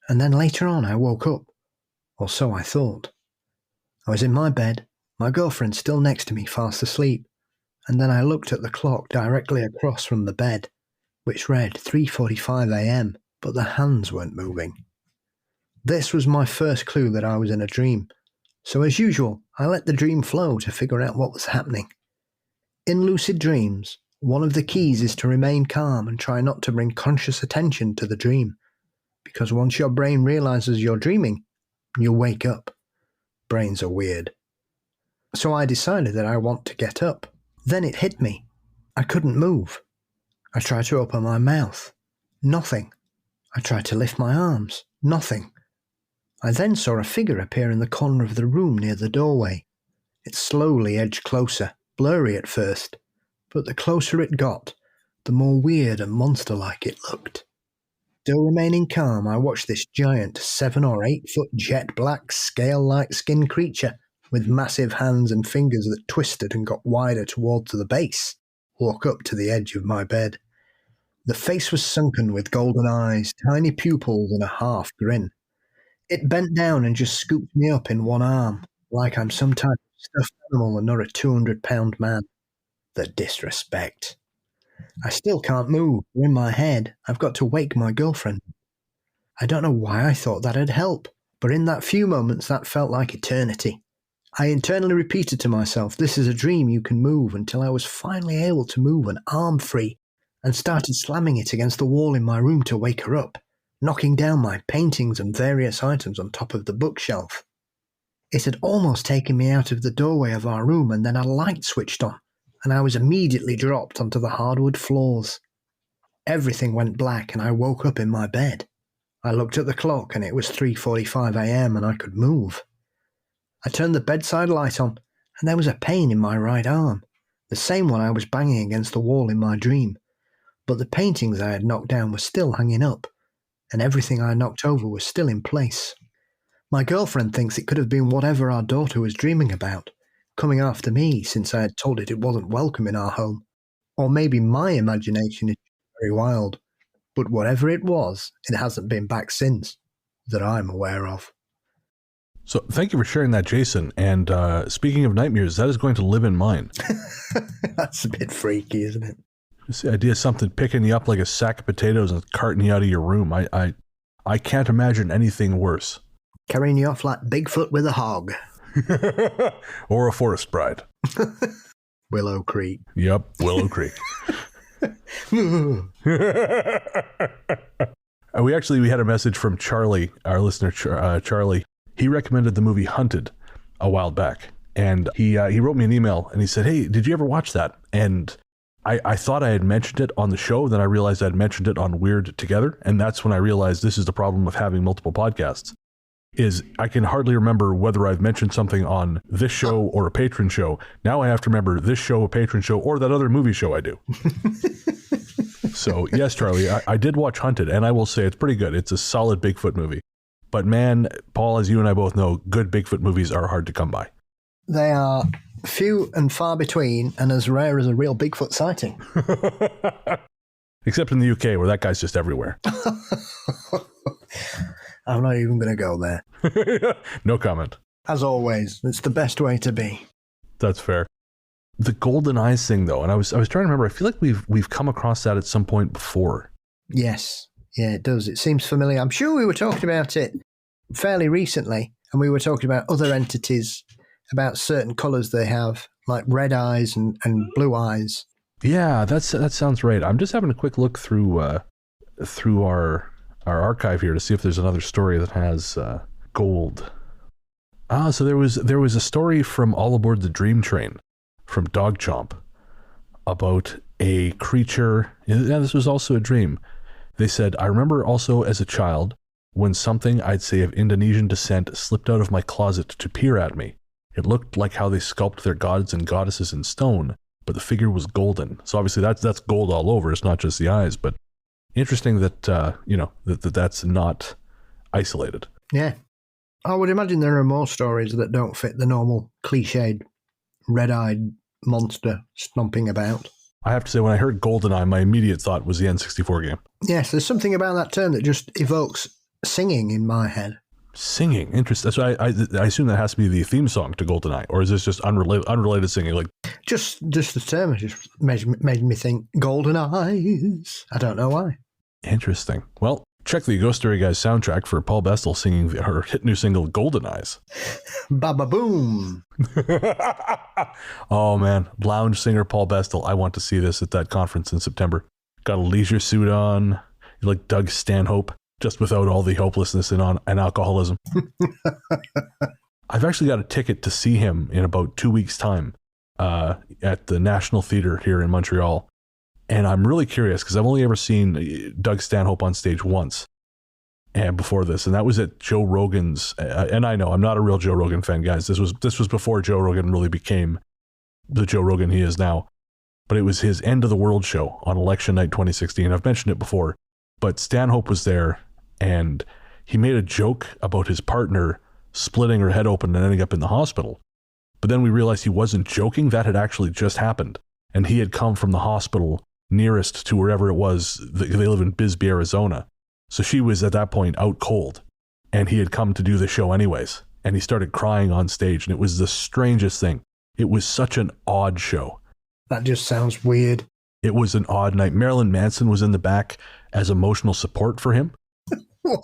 and then later on I woke up, or so I thought. I was in my bed, my girlfriend still next to me fast asleep, and then I looked at the clock directly across from the bed, which read 3:45 a.m, but the hands weren't moving. This was my first clue that I was in a dream, so as usual, I let the dream flow to figure out what was happening. In lucid dreams, one of the keys is to remain calm and try not to bring conscious attention to the dream, because once your brain realizes you're dreaming, you'll wake up. Brains are weird. So I decided that I want to get up. Then it hit me. I couldn't move. I tried to open my mouth. Nothing. I tried to lift my arms. Nothing. I then saw a figure appear in the corner of the room near the doorway. It slowly edged closer, blurry at first, but the closer it got, the more weird and monster-like it looked. Still remaining calm, I watched this giant 7 or 8 foot jet black scale-like skin creature with massive hands and fingers that twisted and got wider towards the base walk up to the edge of my bed. The face was sunken with golden eyes, tiny pupils and a half grin. It bent down and just scooped me up in one arm, like I'm some type of stuffed animal and not a 200-pound man. The disrespect. I still can't move. In my head, I've got to wake my girlfriend. I don't know why I thought that'd help, but in that few moments that felt like eternity. I internally repeated to myself, "This is a dream, you can move," until I was finally able to move an arm free and started slamming it against the wall in my room to wake her up, knocking down my paintings and various items on top of the bookshelf. It had almost taken me out of the doorway of our room, and then a light switched on, and I was immediately dropped onto the hardwood floors. Everything went black, and I woke up in my bed. I looked at the clock, and it was 3:45 a.m., and I could move. I turned the bedside light on, and there was a pain in my right arm, the same one I was banging against the wall in my dream. But the paintings I had knocked down were still hanging up, and everything I knocked over was still in place. My girlfriend thinks it could have been whatever our daughter was dreaming about, coming after me since I had told it wasn't welcome in our home. Or maybe my imagination is very wild. But whatever it was, it hasn't been back since, that I'm aware of.
So thank you for sharing that, Jason. And speaking of nightmares, that is going to live in mine.
That's a bit freaky, isn't it?
Just the idea of something picking you up like a sack of potatoes and carting you out of your room. I can't imagine anything worse.
Carrying you off like Bigfoot with a hog.
Or a forest bride.
Willow Creek.
Yep, Willow Creek. We had a message from Charlie, our listener, Charlie. He recommended the movie Hunted a while back, and he wrote me an email and he said, "Hey, did you ever watch that?" And I thought I had mentioned it on the show, then I realized I'd mentioned it on Weird Together, and that's when I realized this is the problem of having multiple podcasts, is I can hardly remember whether I've mentioned something on this show or a patron show. Now I have to remember this show, a patron show, or that other movie show I do. So yes, Charlie, I did watch Hunted, and I will say it's pretty good. It's a solid Bigfoot movie. But man, Paul, as you and I both know, good Bigfoot movies are hard to come by.
They are few and far between, and as rare as a real Bigfoot sighting.
Except in the UK, where that guy's just everywhere.
I'm not even going to go there.
No comment.
As always, it's the best way to be.
That's fair. The golden eyes thing, though, and I was trying to remember. I feel like we've come across that at some point before.
Yes, yeah, it does. It seems familiar. I'm sure we were talking about it fairly recently, and we were talking about other entities, about certain colours they have, like red eyes and blue eyes.
Yeah, that sounds right. I'm just having a quick look through our archive here to see if there's another story that has gold. So there was a story from All Aboard the Dream Train from Dog Chomp about a creature. Yeah, this was also a dream. They said, "I remember also as a child when something I'd say of Indonesian descent slipped out of my closet to peer at me. It looked like how they sculpt their gods and goddesses in stone, but the figure was golden." So obviously that's gold all over. It's not just the eyes, but interesting that that's not isolated.
Yeah. I would imagine there are more stories that don't fit the normal cliched red-eyed monster stomping about.
I have to say, when I heard GoldenEye, my immediate thought was the N64 game.
Yes, there's something about that term that just evokes singing in my head.
Singing, interesting. So I assume that has to be the theme song to GoldenEye, or is this just unrelated singing? Like
just the term just made me think golden eyes. I don't know why. Interesting.
Well, check the Ghost Story Guys soundtrack for Paul Bestel singing her hit new single Golden Eyes.
Baba boom.
Oh man, lounge singer Paul Bestel. I want to see this at that conference in September. Got a leisure suit on. You're like Doug Stanhope, just without all the hopelessness and alcoholism. I've actually got a ticket to see him in about 2 weeks' time at the National Theatre here in Montreal. And I'm really curious because I've only ever seen Doug Stanhope on stage once and before this, and that was at Joe Rogan's. And I know I'm not a real Joe Rogan fan, guys. This was before Joe Rogan really became the Joe Rogan he is now. But it was his End of the World show on election night 2016. I've mentioned it before, but Stanhope was there, and he made a joke about his partner splitting her head open and ending up in the hospital. But then we realized he wasn't joking. That had actually just happened, and he had come from the hospital nearest to wherever it was. They live in Bisbee, Arizona. So she was at that point out cold, and he had come to do the show anyways. And he started crying on stage, and it was the strangest thing. It was such an odd show.
That just sounds weird.
It was an odd night. Marilyn Manson was in the back as emotional support for him.
What?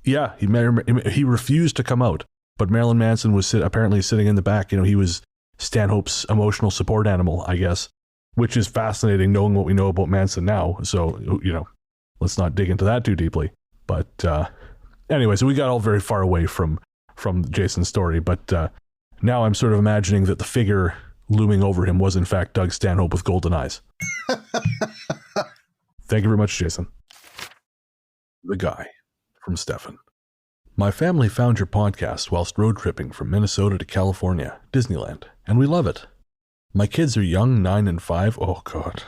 Yeah, he refused to come out, but Marilyn Manson was apparently sitting in the back. He was Stanhope's emotional support animal, I guess. Which is fascinating knowing what we know about Manson now. So, let's not dig into that too deeply. But anyway, so we got all very far away from from Jason's story, but now I'm sort of imagining that the figure looming over him was in fact Doug Stanhope with golden eyes. Thank you very much, Jason. The Guy, from Stefan. My family found your podcast whilst road tripping from Minnesota to California, Disneyland, and we love it. My kids are young, 9 and 5. Oh, God.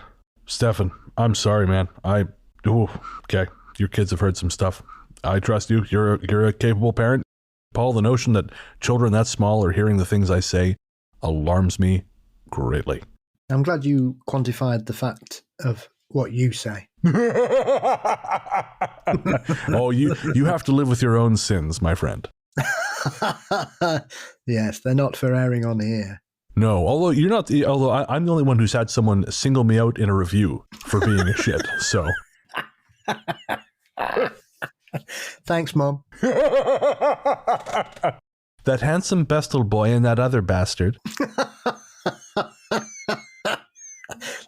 Stefan, I'm sorry, man. Okay. Your kids have heard some stuff. I trust you. You're a capable parent. Paul, the notion that children that small are hearing the things I say alarms me greatly.
I'm glad you quantified the fact of what you say.
Oh, you have to live with your own sins, my friend.
Yes, they're not for airing on here.
No, although I'm the only one who's had someone single me out in a review for being a shit, so.
Thanks, Mom.
That handsome Bestel boy and that other bastard.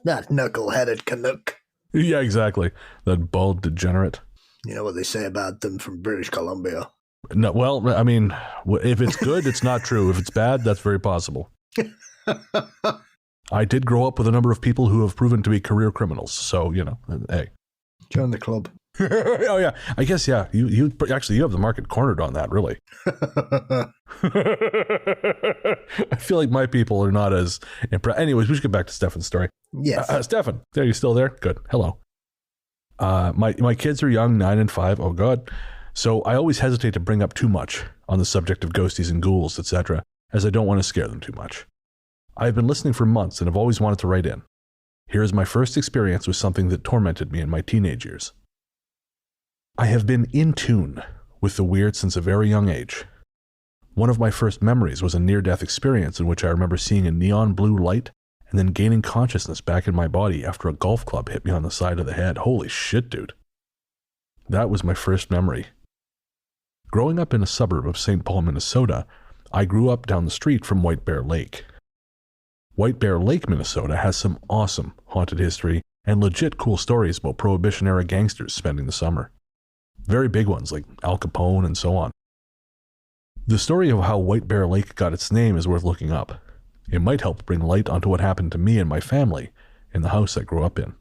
That knuckle-headed Canuck.
Yeah, exactly. That bald degenerate.
You know what they say about them from British Columbia?
No, well, I mean, if it's good, it's not true. If it's bad, that's very possible. I did grow up with a number of people who have proven to be career criminals, so, hey.
Join the club.
Oh, yeah. I guess, yeah. You have the market cornered on that, really. I feel like my people are not as impressed. Anyways, we should get back to Stefan's story.
Yes.
Stefan, are you still there? Good. Hello. My kids are young, 9 and 5. Oh, God. So I always hesitate to bring up too much on the subject of ghosties and ghouls, etc., as I don't want to scare them too much. I have been listening for months and have always wanted to write in. Here is my first experience with something that tormented me in my teenage years. I have been in tune with the weird since a very young age. One of my first memories was a near-death experience in which I remember seeing a neon blue light and then gaining consciousness back in my body after a golf club hit me on the side of the head. Holy shit, dude. That was my first memory. Growing up in a suburb of St. Paul, Minnesota, I grew up down the street from White Bear Lake. White Bear Lake, Minnesota has some awesome haunted history and legit cool stories about Prohibition-era gangsters spending the summer. Very big ones like Al Capone and so on. The story of how White Bear Lake got its name is worth looking up. It might help bring light onto what happened to me and my family in the house I grew up in.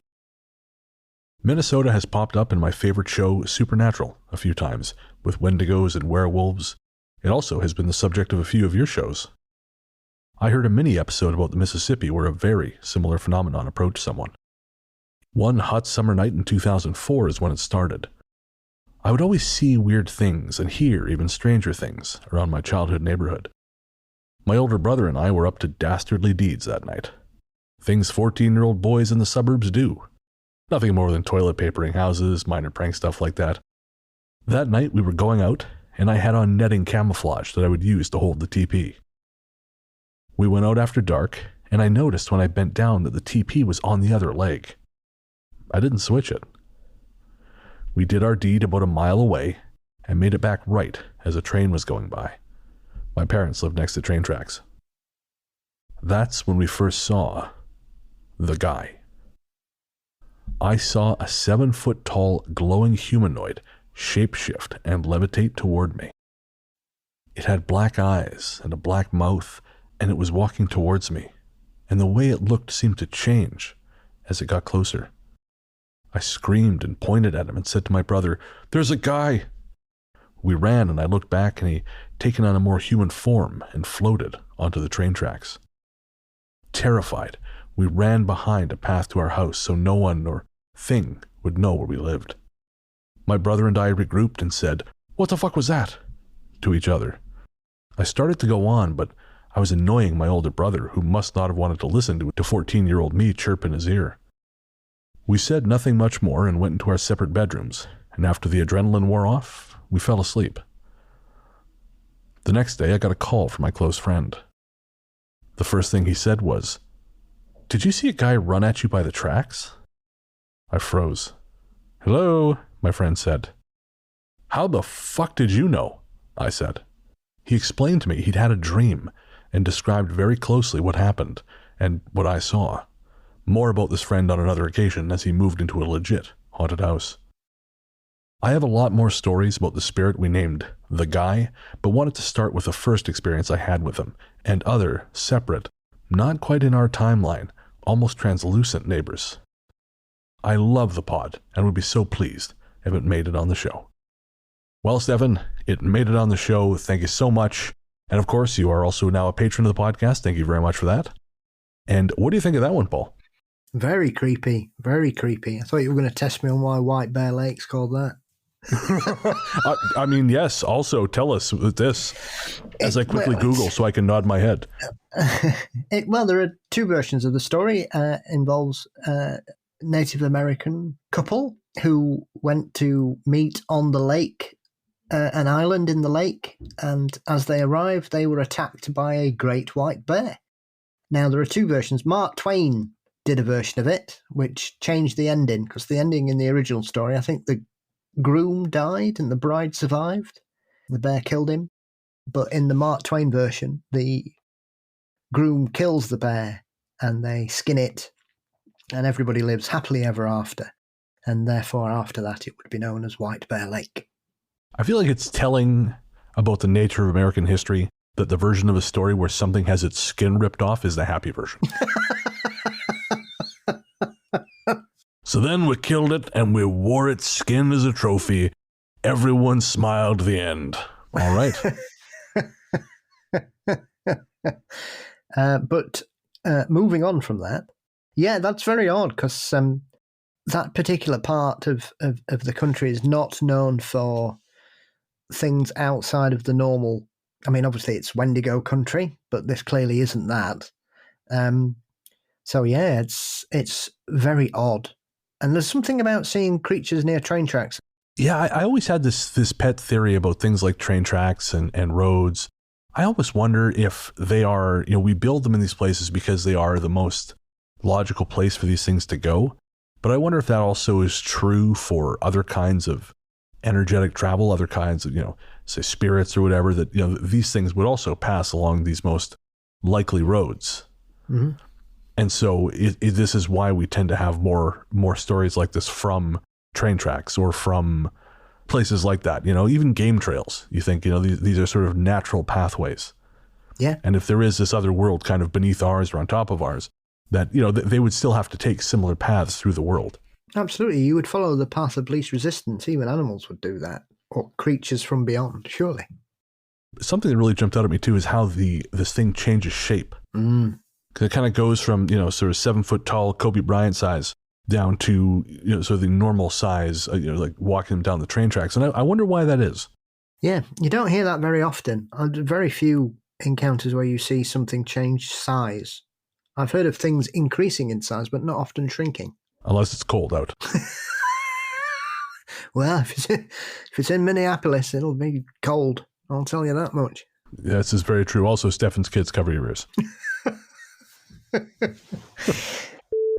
Minnesota has popped up in my favorite show, Supernatural, a few times, with wendigos and werewolves. It also has been the subject of a few of your shows. I heard a mini episode about the Mississippi where a very similar phenomenon approached someone. One hot summer night in 2004 is when it started. I would always see weird things and hear even stranger things around my childhood neighborhood. My older brother and I were up to dastardly deeds that night. Things 14-year-old boys in the suburbs do. Nothing more than toilet papering houses, minor prank stuff like that. That night we were going out, and I had on netting camouflage that I would use to hold the TP. We went out after dark, and I noticed when I bent down that the TP was on the other leg. I didn't switch it. We did our deed about a mile away, and made it back right as a train was going by. My parents lived next to train tracks. That's when we first saw the guy. I saw a 7-foot-tall glowing humanoid shapeshift and levitate toward me. It had black eyes and a black mouth, and it was walking towards me, and the way it looked seemed to change as it got closer. I screamed and pointed at him and said to my brother, "There's a guy!" We ran, and I looked back, and he'd taken on a more human form and floated onto the train tracks. Terrified, we ran behind a path to our house so no one or thing would know where we lived. My brother and I regrouped and said, "What the fuck was that?" to each other. I started to go on, but I was annoying my older brother, who must not have wanted to listen to 14-year-old me chirp in his ear. We said nothing much more and went into our separate bedrooms, and after the adrenaline wore off, we fell asleep. The next day, I got a call from my close friend. The first thing he said was, "Did you see a guy run at you by the tracks?" I froze. "Hello," my friend said. "How the fuck did you know?" I said. He explained to me he'd had a dream and described very closely what happened and what I saw. More about this friend on another occasion as he moved into a legit haunted house. I have a lot more stories about the spirit we named The Guy, but wanted to start with the first experience I had with him, and other, separate, not quite in our timeline, almost translucent neighbors. I love the pod, and would be so pleased if it made it on the show. Well, Stefan, it made it on the show. Thank you so much. And of course, you are also now a patron of the podcast. Thank you very much for that. And what do you think of that one, Paul?
Very creepy. Very creepy. I thought you were going to test me on why White Bear Lake's called that.
I mean, yes. Also, tell us this as I quickly Google so I can nod my head.
Well, there are two versions of the story. Involves a Native American couple who went to meet on the lake, an island in the lake, and as they arrived, they were attacked by a great white bear. Now, there are two versions. Mark Twain did a version of it, which changed the ending, because the ending in the original story, I think the groom died and the bride survived. The bear killed him. But in the Mark Twain version, the groom kills the bear and they skin it, and everybody lives happily ever after. And therefore, after that, it would be known as White Bear Lake.
I feel like it's telling about the nature of American history that the version of a story where something has its skin ripped off is the happy version. So then we killed it and we wore its skin as a trophy. Everyone smiled the end. All right.
But moving on from that, yeah, that's very odd, because that particular part of the country is not known for things outside of the normal. I mean, obviously it's Wendigo country, but this clearly isn't that. So yeah, it's very odd. And there's something about seeing creatures near train tracks.
Yeah, I always had this pet theory about things like train tracks and roads. I always wonder if they are, we build them in these places because they are the most logical place for these things to go. But I wonder if that also is true for other kinds of energetic travel, other kinds of, say spirits or whatever, that, these things would also pass along these most likely roads.
Mm-hmm.
And so this is why we tend to have more stories like this from train tracks or from places like that, even game trails. You think, these are sort of natural pathways.
Yeah.
And if there is this other world kind of beneath ours or on top of ours, that, they would still have to take similar paths through the world. Absolutely.
You would follow the path of least resistance. Even animals would do that, or creatures from beyond, surely.
Something that really jumped out at me too is how this thing changes shape.
Mm.
It kind of goes from, sort of 7 foot tall Kobe Bryant size down to, sort of the normal size, like walking them down the train tracks. And I wonder why that is.
Yeah, you don't hear that very often. Very few encounters where you see something change size. I've heard of things increasing in size, but not often shrinking.
Unless it's cold out.
Well, if it's in Minneapolis, it'll be cold. I'll tell you that much.
Yeah, this is very true. Also, Stefan's kids, cover your ears.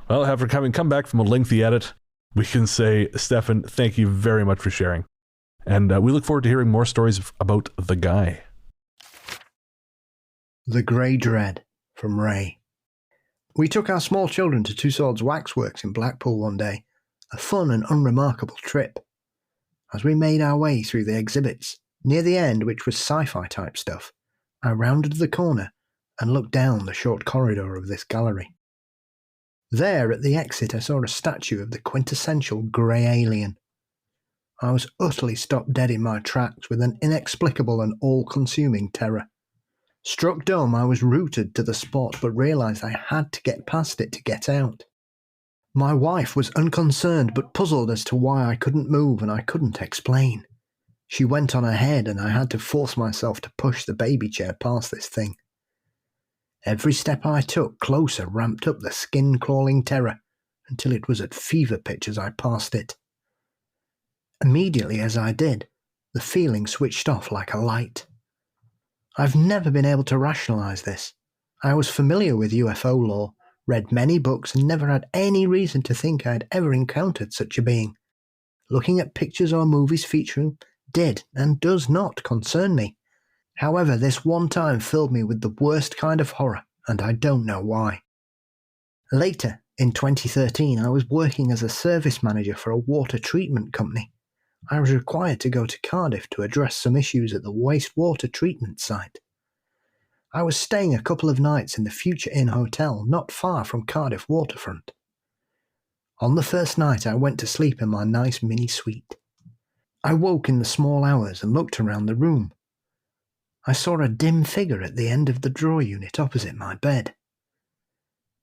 Well, having come back from a lengthy edit, we can say, Stefan, thank you very much for sharing. And we look forward to hearing more stories about The Guy.
The Grey Dread from Ray. We took our small children to Two Swords Waxworks in Blackpool one day, a fun and unremarkable trip. As we made our way through the exhibits, near the end, which was sci-fi type stuff, I rounded the corner and looked down the short corridor of this gallery. There, at the exit, I saw a statue of the quintessential grey alien. I was utterly stopped dead in my tracks with an inexplicable and all-consuming terror. Struck dumb, I was rooted to the spot, but realised I had to get past it to get out. My wife was unconcerned but puzzled as to why I couldn't move, and I couldn't explain. She went on ahead, and I had to force myself to push the baby chair past this thing. Every step I took closer ramped up the skin-crawling terror until it was at fever pitch as I passed it. Immediately as I did, the feeling switched off like a light. I've never been able to rationalise this. I was familiar with UFO lore, read many books, and never had any reason to think I'd ever encountered such a being. Looking at pictures or movies featuring did and does not concern me. However, this one time filled me with the worst kind of horror, and I don't know why. Later, in 2013, I was working as a service manager for a water treatment company. I was required to go to Cardiff to address some issues at the wastewater treatment site. I was staying a couple of nights in the Future Inn Hotel not far from Cardiff waterfront. On the first night I went to sleep in my nice mini suite. I woke in the small hours and looked around the room. I saw a dim figure at the end of the drawer unit opposite my bed.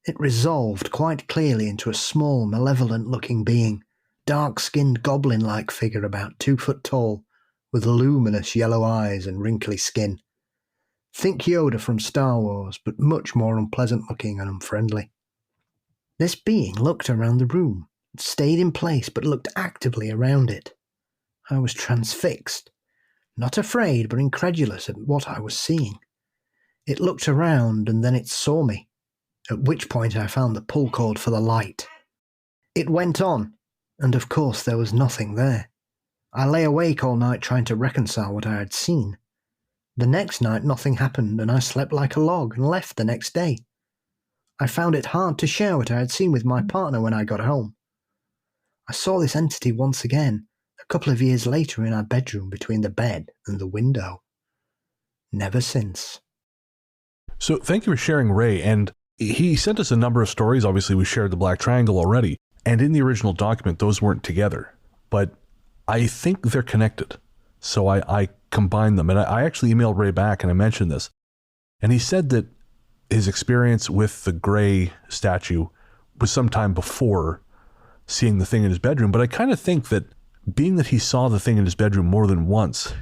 It resolved quite clearly into a small, malevolent-looking being, dark-skinned goblin-like figure about 2 foot tall, with luminous yellow eyes and wrinkly skin. Think Yoda from Star Wars, but much more unpleasant-looking and unfriendly. This being looked around the room, stayed in place but looked actively around it. I was transfixed, not afraid but incredulous at what I was seeing. It looked around and then it saw me, at which point I found the pull cord for the light. It went on, and of course there was nothing there. I lay awake all night trying to reconcile what I had seen. The next night nothing happened and I slept like a log and left the next day. I found it hard to share what I had seen with my partner when I got home. I saw this entity once again, a couple of years later in our bedroom between the bed and the window. Never since.
So thank you for sharing, Ray. And he sent us a number of stories. Obviously, we shared the Black Triangle already. And in the original document, those weren't together. But I think they're connected. So I combined them. And I actually emailed Ray back and I mentioned this. And he said that his experience with the Gray statue was sometime before seeing the thing in his bedroom. But I kind of think that being that he saw the thing in his bedroom more than once,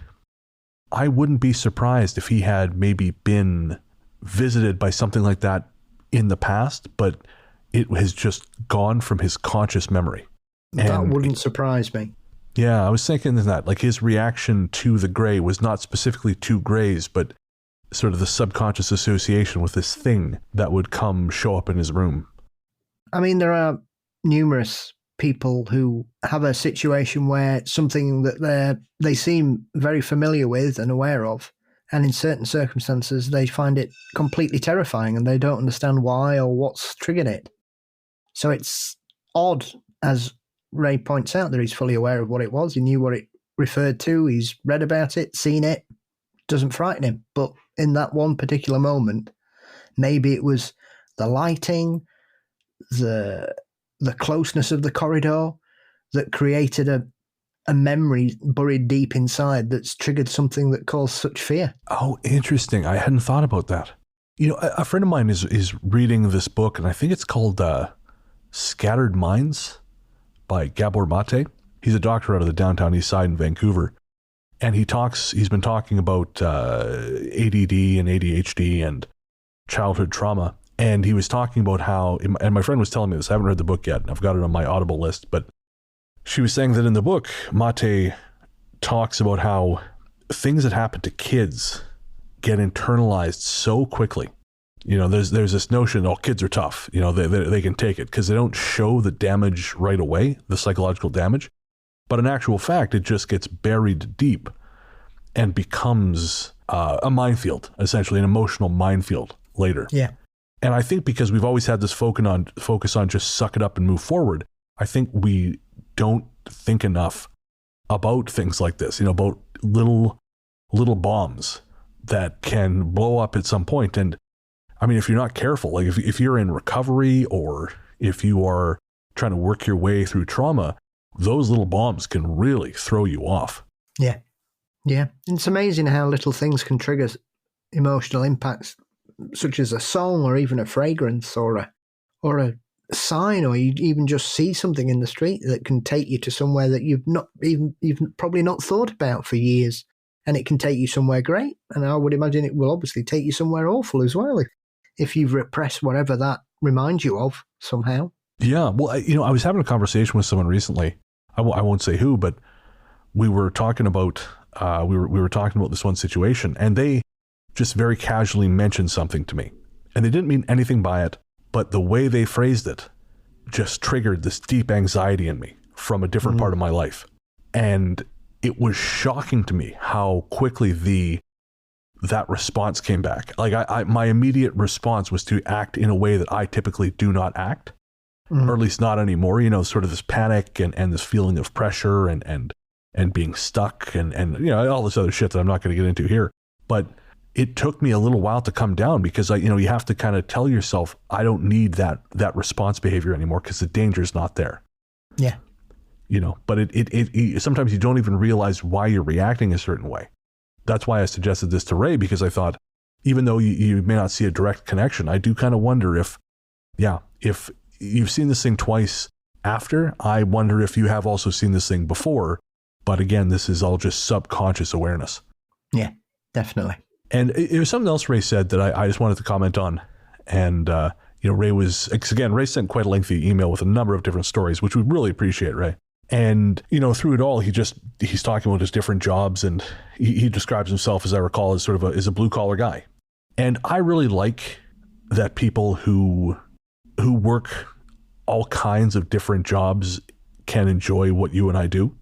I wouldn't be surprised if he had maybe been visited by something like that in the past, but it has just gone from his conscious memory.
That wouldn't surprise me.
Yeah, I was thinking that, like, his reaction to the Gray was not specifically to Grays, but sort of the subconscious association with this thing that would show up in his room.
I mean, there are numerous people who have a situation where something that they seem very familiar with and aware of, and in certain circumstances they find it completely terrifying and they don't understand why or what's triggered it. So it's odd, as Ray points out, that he's fully aware of what it was. He knew what it referred to. He's read about it, seen it. Doesn't frighten him. But in that one particular moment, maybe it was the lighting, the closeness of the corridor that created a memory buried deep inside that's triggered something that caused such fear.
Oh, interesting. I hadn't thought about that. You know, a friend of mine is reading this book, and I think it's called Scattered Minds by Gabor Mate. He's a doctor out of the downtown east side in Vancouver. And he's been talking about ADD and ADHD and childhood trauma. And he was talking about how, and my friend was telling me this, I haven't read the book yet. I've got it on my Audible list, but she was saying that in the book, Mate talks about how things that happen to kids get internalized so quickly. You know, there's this notion, oh, kids are tough. You know, they can take it because they don't show the damage right away, the psychological damage. But in actual fact, it just gets buried deep and becomes a minefield, essentially an emotional minefield later.
Yeah.
And I think because we've always had this focus on just suck it up and move forward, I think we don't think enough about things like this, you know, about little bombs that can blow up at some point. And I mean, if you're not careful, like if you're in recovery or if you are trying to work your way through trauma, those little bombs can really throw you off.
Yeah. Yeah. It's amazing how little things can trigger emotional impacts, such as a song or even a fragrance or a sign, or you even just see something in the street that can take you to somewhere that you've probably not thought about for years. And it can take you somewhere great. And I would imagine it will obviously take you somewhere awful as well if you've repressed whatever that reminds you of somehow.
Yeah. Well, I was having a conversation with someone recently. I won't say who, but we were talking about we were talking about this one situation, and they just very casually mentioned something to me, and they didn't mean anything by it, but the way they phrased it just triggered this deep anxiety in me from a different part of my life, and it was shocking to me how quickly that response came back. Like my immediate response was to act in a way that I typically do not act. Or at least not anymore, you know, sort of this panic and this feeling of pressure and and being stuck and all this other shit that I'm not going to get into here. But it took me a little while to come down because you have to kind of tell yourself, I don't need that response behavior anymore because the danger's not there.
Yeah.
But it sometimes you don't even realize why you're reacting a certain way. That's why I suggested this to Ray, because I thought, even though you may not see a direct connection, I do kind of wonder if you've seen this thing twice after, I wonder if you have also seen this thing before. But again, this is all just subconscious awareness.
Yeah, definitely.
And it was something else Ray said that I just wanted to comment on. And, Ray sent quite a lengthy email with a number of different stories, which we really appreciate, Ray. And, through it all, he's talking about his different jobs, and he describes himself, as I recall, as sort of as a blue collar guy. And I really like that people who work all kinds of different jobs can enjoy what you and I do.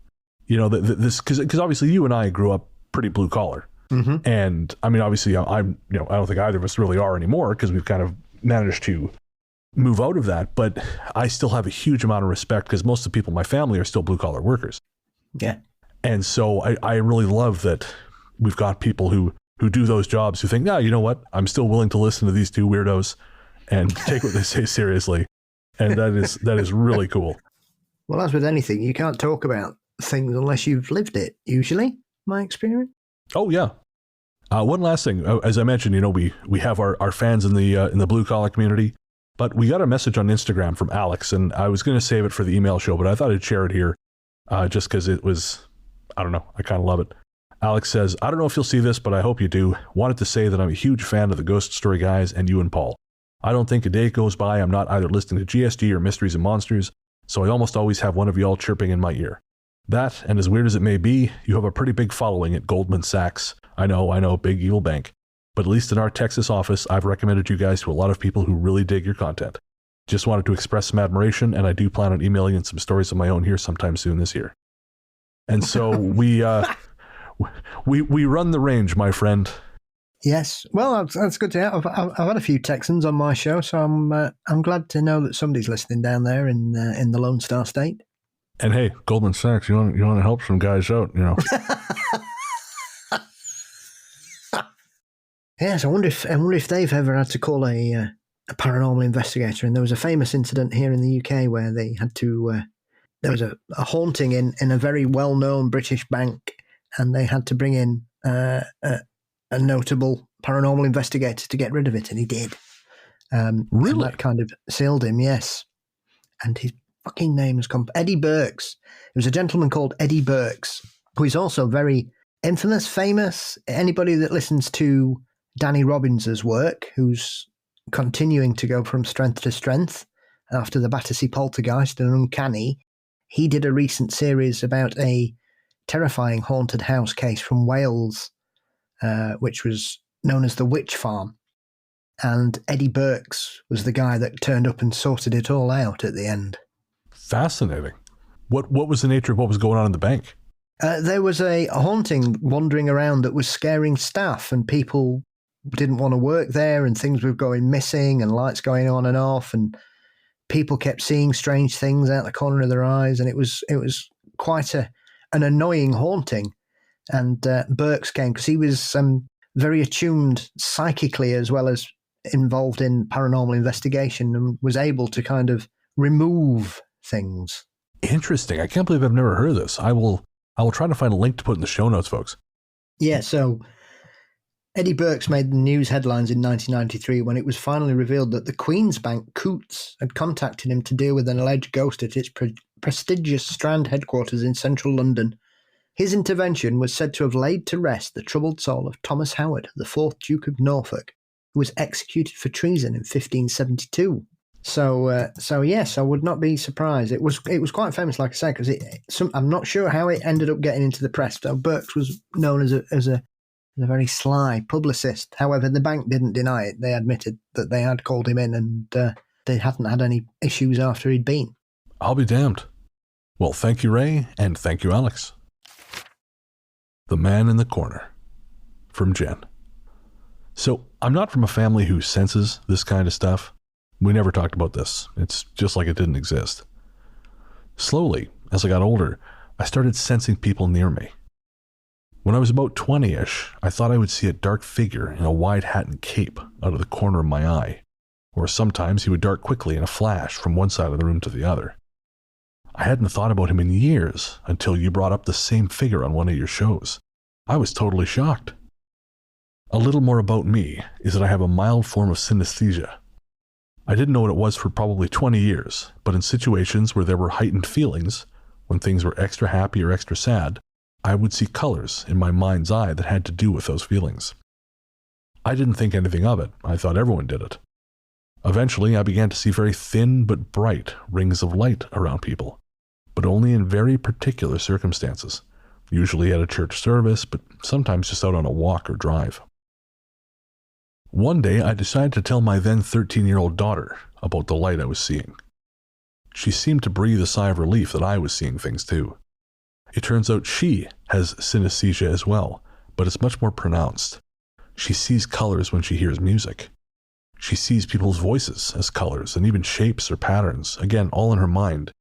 Because obviously you and I grew up pretty blue collar. Mm-hmm. And I mean, obviously I don't think either of us really are anymore because we've kind of managed to move out of that, but I still have a huge amount of respect because most of the people in my family are still blue collar workers. Yeah. And so I really love that we've got people who do those jobs who think, you know what? I'm still willing to listen to these two weirdos and take what they say seriously. And that is really cool.
Well, as with anything, you can't talk about things unless you've lived it, usually, my experience.
Oh, yeah. One last thing. As I mentioned, we have our fans in the blue collar community, but we got a message on Instagram from Alex, and I was going to save it for the email show, but I thought I'd share it here just because it was, I don't know, I kind of love it. Alex says, I don't know if you'll see this, but I hope you do. Wanted to say that I'm a huge fan of the Ghost Story guys and you and Paul. I don't think a day goes by I'm not either listening to GSG or Mysteries and Monsters, so I almost always have one of y'all chirping in my ear. That, and as weird as it may be, you have a pretty big following at Goldman Sachs. I know, big evil bank. But at least in our Texas office, I've recommended you guys to a lot of people who really dig your content. Just wanted to express some admiration, and I do plan on emailing in some stories of my own here sometime soon this year. And so we run the range, my friend.
Yes. Well, that's good to hear. I've had a few Texans on my show, so I'm glad to know that somebody's listening down there in the Lone Star State.
And hey, Goldman Sachs, you want to help some guys out,
Yes, I wonder if they've ever had to call a paranormal investigator. And there was a famous incident here in the UK where they had to. There was a haunting in a very well-known British bank, and they had to bring in a notable paranormal investigator to get rid of it, and he did.
Really?
And that kind of sealed him, yes. And his fucking name has come... Eddie Burks. It was a gentleman called Eddie Burks, who is also very infamous, famous. Anybody that listens to Danny Robbins' work, who's continuing to go from strength to strength after the Battersea Poltergeist and Uncanny, he did a recent series about a terrifying haunted house case from Wales, which was known as the Witch Farm. And Eddie Burks was the guy that turned up and sorted it all out at the end.
Fascinating. What was the nature of what was going on in the bank?
There was a haunting wandering around that was scaring staff, and people didn't want to work there, and things were going missing and lights going on and off, and people kept seeing strange things out the corner of their eyes, and it was quite an annoying haunting. And Burks came because he was very attuned psychically as well as involved in paranormal investigation, and was able to kind of remove things.
Interesting. I can't believe I've never heard of this. I will try to find a link to put in the show notes, folks.
Yeah, so Eddie Burks made the news headlines in 1993 when it was finally revealed that the Queen's Bank, Coutts, had contacted him to deal with an alleged ghost at its prestigious Strand headquarters in central London. His intervention was said to have laid to rest the troubled soul of Thomas Howard, the 4th Duke of Norfolk, who was executed for treason in 1572. So yes, I would not be surprised. It was quite famous, like I said, because I'm not sure how it ended up getting into the press. So Burks was known as a very sly publicist. However, the bank didn't deny it. They admitted that they had called him in, and they hadn't had any issues after he'd been.
I'll be damned. Well, thank you, Ray, and thank you, Alex. The Man in the Corner, from Jen. So, I'm not from a family who senses this kind of stuff. We never talked about this. It's just like it didn't exist. Slowly, as I got older, I started sensing people near me. When I was about 20-ish, I thought I would see a dark figure in a wide hat and cape out of the corner of my eye, or sometimes he would dart quickly in a flash from one side of the room to the other. I hadn't thought about him in years until you brought up the same figure on one of your shows. I was totally shocked. A little more about me is that I have a mild form of synesthesia. I didn't know what it was for probably 20 years, but in situations where there were heightened feelings, when things were extra happy or extra sad, I would see colors in my mind's eye that had to do with those feelings. I didn't think anything of it. I thought everyone did it. Eventually, I began to see very thin but bright rings of light around people, but only in very particular circumstances, usually at a church service, but sometimes just out on a walk or drive. One day, I decided to tell my then 13-year-old daughter about the light I was seeing. She seemed to breathe a sigh of relief that I was seeing things too. It turns out she has synesthesia as well, but it's much more pronounced. She sees colors when she hears music. She sees people's voices as colors and even shapes or patterns, again, all in her mind,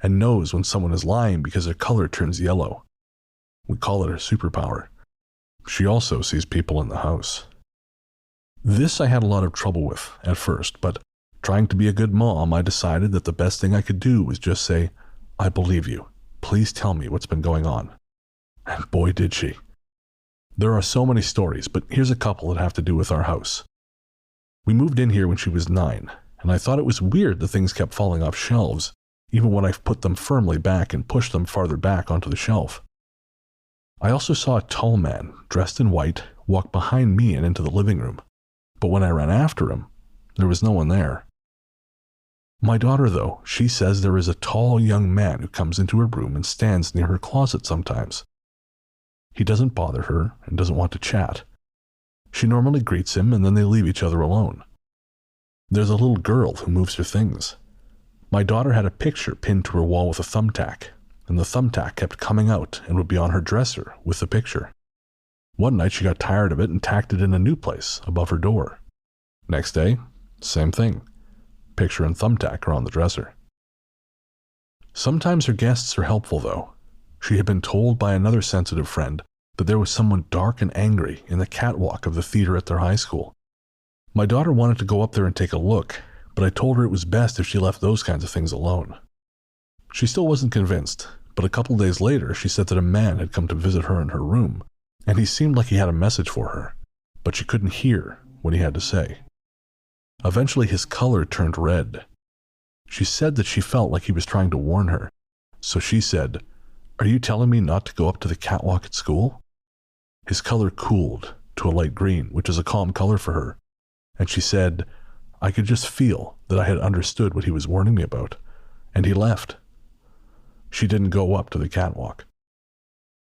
and knows when someone is lying because their color turns yellow. We call it her superpower. She also sees people in the house. This I had a lot of trouble with at first, but trying to be a good mom, I decided that the best thing I could do was just say, "I believe you. Please tell me what's been going on." And boy, did she. There are so many stories, but here's a couple that have to do with our house. We moved in here when she was 9, and I thought it was weird that things kept falling off shelves, even when I put them firmly back and pushed them farther back onto the shelf. I also saw a tall man, dressed in white, walk behind me and into the living room, but when I ran after him, there was no one there. My daughter, though, she says there is a tall young man who comes into her room and stands near her closet sometimes. He doesn't bother her and doesn't want to chat. She normally greets him and then they leave each other alone. There's a little girl who moves her things. My daughter had a picture pinned to her wall with a thumbtack, and the thumbtack kept coming out and would be on her dresser with the picture. One night she got tired of it and tacked it in a new place above her door. Next day, same thing. Picture and thumbtack are on the dresser. Sometimes her guests are helpful, though. She had been told by another sensitive friend that there was someone dark and angry in the catwalk of the theater at their high school. My daughter wanted to go up there and take a look, but I told her it was best if she left those kinds of things alone. She still wasn't convinced, but a couple days later she said that a man had come to visit her in her room, and he seemed like he had a message for her, but she couldn't hear what he had to say. Eventually his color turned red. She said that she felt like he was trying to warn her, so she said, "Are you telling me not to go up to the catwalk at school?" His color cooled to a light green, which is a calm color for her, and she said, "I could just feel that I had understood what he was warning me about," and he left. She didn't go up to the catwalk.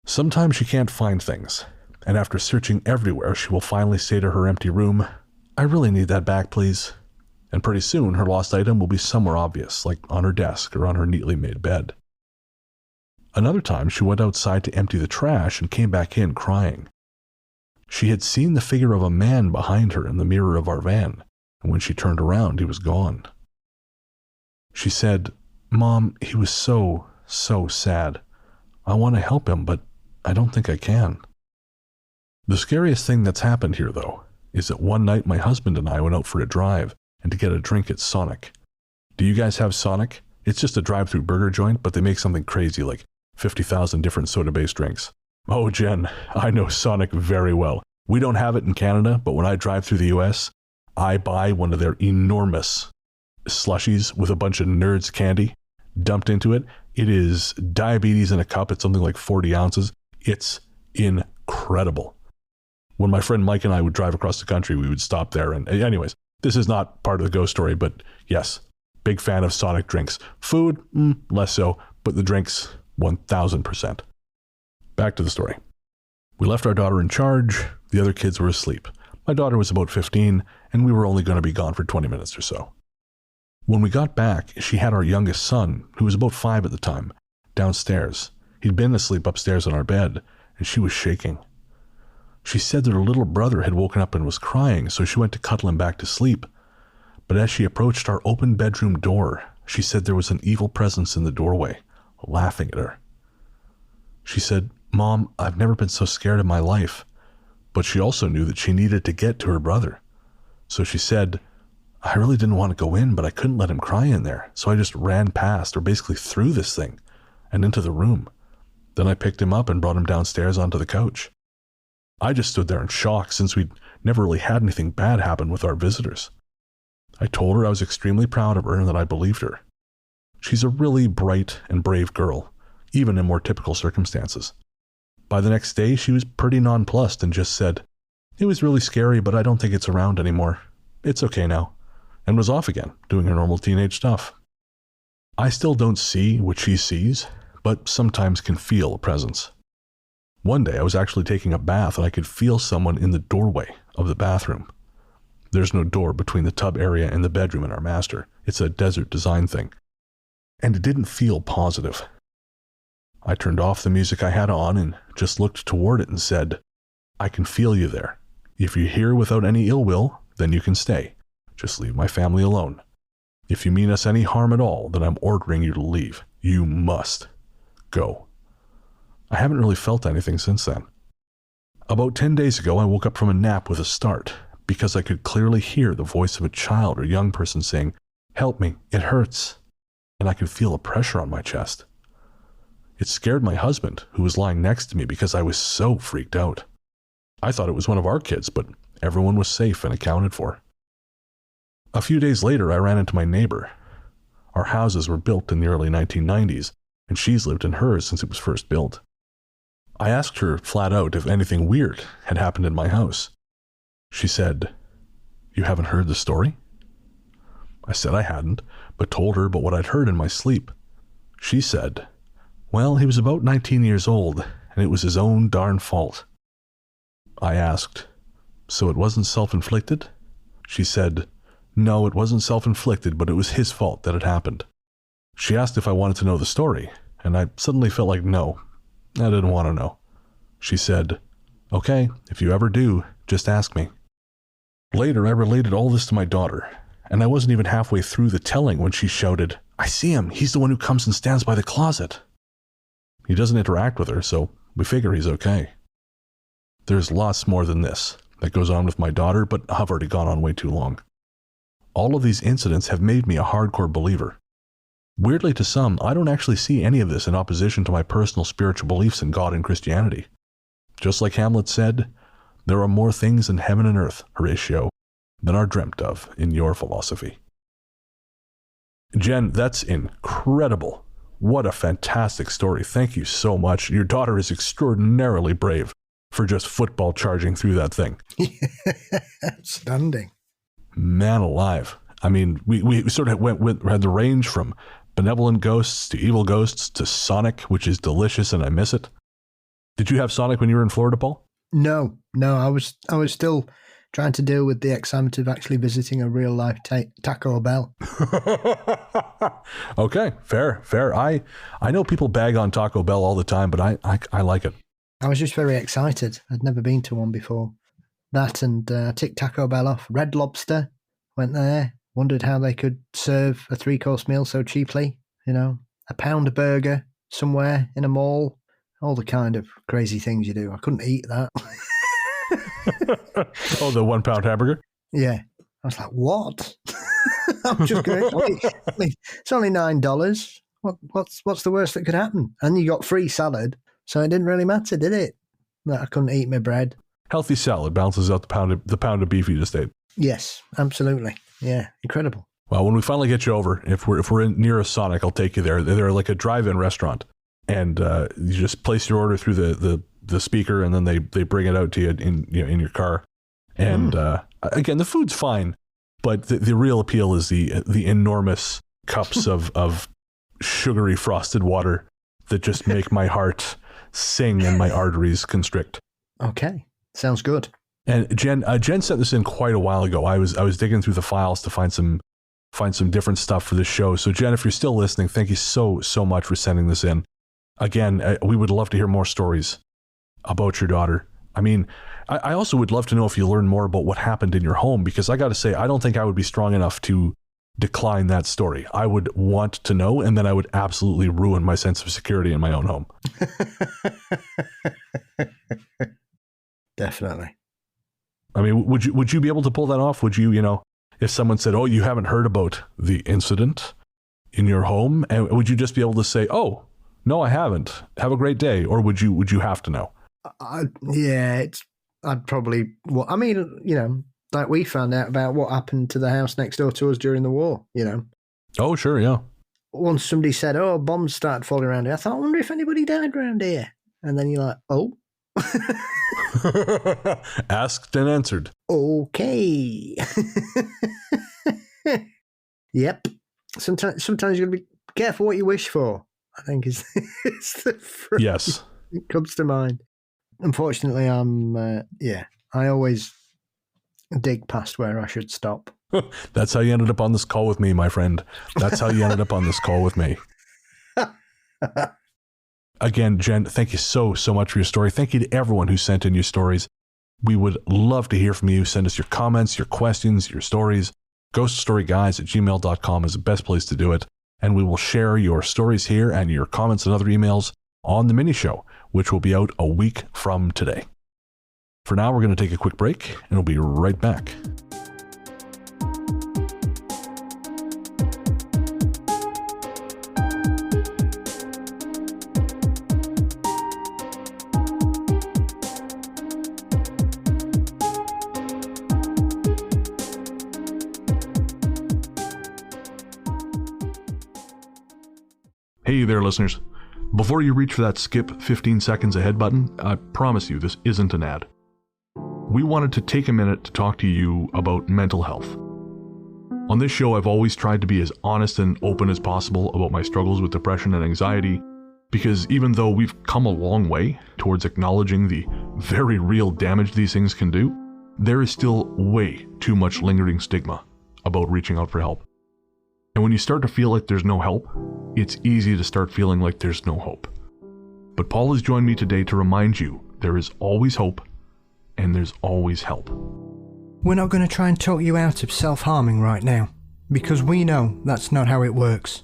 Sometimes she can't find things, and after searching everywhere, she will finally say to her empty room, "I really need that back, please." And pretty soon, her lost item will be somewhere obvious, like on her desk or on her neatly made bed. Another time, she went outside to empty the trash and came back in crying. She had seen the figure of a man behind her in the mirror of our van, and when she turned around, he was gone. She said, "Mom, he was so sad. I want to help him, but I don't think I can." The scariest thing that's happened here, though, is that one night my husband and I went out for a drive and to get a drink at Sonic. Do you guys have Sonic? It's just a drive-through burger joint, but they make something crazy like 50,000 different soda-based drinks. Oh, Jen, I know Sonic very well. We don't have it in Canada, but when I drive through the US, I buy one of their enormous slushies with a bunch of Nerds candy dumped into it. It is diabetes in a cup. It's something like 40 ounces. It's incredible. When my friend Mike and I would drive across the country, we would stop there. And anyways, this is not part of the ghost story, but yes, big fan of Sonic drinks. Food, less so, but the drinks, 1000%. Back to the story. We left our daughter in charge. The other kids were asleep. My daughter was about 15, and we were only going to be gone for 20 minutes or so. When we got back, she had our youngest son, who was about 5 at the time, downstairs. He'd been asleep upstairs on our bed, and she was shaking. She said that her little brother had woken up and was crying, so she went to cuddle him back to sleep. But as she approached our open bedroom door, she said there was an evil presence in the doorway, laughing at her. She said, "Mom, I've never been so scared in my life." But she also knew that she needed to get to her brother. So she said, "I really didn't want to go in, but I couldn't let him cry in there. So I just ran past, or basically through this thing and into the room. Then I picked him up and brought him downstairs onto the couch." I just stood there in shock, since we'd never really had anything bad happen with our visitors. I told her I was extremely proud of her and that I believed her. She's a really bright and brave girl, even in more typical circumstances. By the next day, she was pretty nonplussed and just said, "It was really scary, but I don't think it's around anymore. It's okay now," and was off again, doing her normal teenage stuff. I still don't see what she sees, but sometimes can feel a presence. One day I was actually taking a bath and I could feel someone in the doorway of the bathroom. There's no door between the tub area and the bedroom in our master. It's a desert design thing. And it didn't feel positive. I turned off the music I had on and just looked toward it and said, "I can feel you there. If you're here without any ill will, then you can stay. Just leave my family alone. If you mean us any harm at all, then I'm ordering you to leave. You must go." I haven't really felt anything since then. About 10 days ago, I woke up from a nap with a start because I could clearly hear the voice of a child or young person saying, "Help me, it hurts." And I could feel a pressure on my chest. It scared my husband, who was lying next to me, because I was so freaked out. I thought it was one of our kids, but everyone was safe and accounted for. A few days later, I ran into my neighbor. Our houses were built in the early 1990s, and she's lived in hers since it was first built. I asked her flat out if anything weird had happened in my house. She said, "You haven't heard the story?" I said I hadn't, but told her about what I'd heard in my sleep. She said, "Well, he was about 19 years old, and it was his own darn fault." I asked, "So it wasn't self-inflicted?" She said, "No, it wasn't self-inflicted, but it was his fault that it happened." She asked if I wanted to know the story, and I suddenly felt like no, I didn't want to know. She said, "Okay, if you ever do, just ask me." Later, I related all this to my daughter, and I wasn't even halfway through the telling when she shouted, "I see him, he's the one who comes and stands by the closet." He doesn't interact with her, so we figure he's okay. There's lots more than this that goes on with my daughter, but I've already gone on way too long. All of these incidents have made me a hardcore believer. Weirdly to some, I don't actually see any of this in opposition to my personal spiritual beliefs in God and Christianity. Just like Hamlet said, there are more things in heaven and earth, Horatio, than are dreamt of in your philosophy. Jen, that's incredible. What a fantastic story. Thank you so much. Your daughter is extraordinarily brave for just football charging through that thing.
Outstanding.
Man alive. I mean, we sort of had the range from benevolent ghosts to evil ghosts to Sonic, which is delicious and I miss it. Did you have Sonic when you were in Florida, Paul?
No, I was still trying to deal with the excitement of actually visiting a real life Taco Bell.
Okay, fair. I know people bag on Taco Bell all the time, but I like it.
I was just very excited. I'd never been to one before. That and ticked Taco Bell off. Red Lobster, went there, wondered how they could serve a 3-course meal so cheaply. You know, a pound burger somewhere in a mall. All the kind of crazy things you do. I couldn't eat that.
Oh, the 1 pound hamburger?
Yeah. I was like, what? I'm just going, it's only $9. What's the worst that could happen? And you got free salad, so it didn't really matter, did it? That I couldn't eat my bread. Healthy
salad balances out the pound of beef you just ate.
Yes, absolutely. Yeah, incredible.
Well, when we finally get you over, if we're near a Sonic, I'll take you there. They're like a drive-in restaurant, and you just place your order through the speaker, and then they bring it out to you in your car. And again, the food's fine, but the real appeal is the enormous cups of sugary frosted water that just make my heart sing and my arteries constrict.
Okay, sounds good.
And Jen sent this in quite a while ago. I was digging through the files to find some different stuff for this show. So Jen, if you're still listening, thank you so much for sending this in. Again, we would love to hear more stories about your daughter. I mean, I also would love to know if you learn more about what happened in your home, because I got to say, I don't think I would be strong enough to decline that story. I would want to know, and then I would absolutely ruin my sense of security in my own home.
Definitely.
I mean, would you be able to pull that off? Would you, if someone said, "Oh, you haven't heard about the incident in your home," and would you just be able to say, "Oh, no, I haven't. Have a great day," or would you have to know?
I'd probably. Well, I mean, like we found out about what happened to the house next door to us during the war.
Oh, sure, yeah.
Once somebody said, "Oh, bombs started falling around here," I thought, "I wonder if anybody died around here." And then you're like, "Oh."
Asked and answered.
Okay. Yep. Sometimes you got to be careful what you wish for, I think is the phrase
Yes.
that comes to mind. Unfortunately, I always dig past where I should stop.
That's how you ended up on this call with me, my friend. That's how you ended up on this call with me. Again, Jen, thank you so much for your story. Thank you to everyone who sent in your stories. We would love to hear from you. Send us your comments, your questions, your stories. ghoststoryguys@gmail.com is the best place to do it. And we will share your stories here and your comments and other emails on the mini show, which will be out a week from today. For now, we're going to take a quick break, and we'll be right back. Hey there, listeners. Before you reach for that skip 15 seconds ahead button, I promise you this isn't an ad. We wanted to take a minute to talk to you about mental health. On this show, I've always tried to be as honest and open as possible about my struggles with depression and anxiety, because even though we've come a long way towards acknowledging the very real damage these things can do, there is still way too much lingering stigma about reaching out for help. And when you start to feel like there's no help, it's easy to start feeling like there's no hope. But Paul has joined me today to remind you there is always hope and there's always help.
We're not going to try and talk you out of self-harming right now, because we know that's not how it works.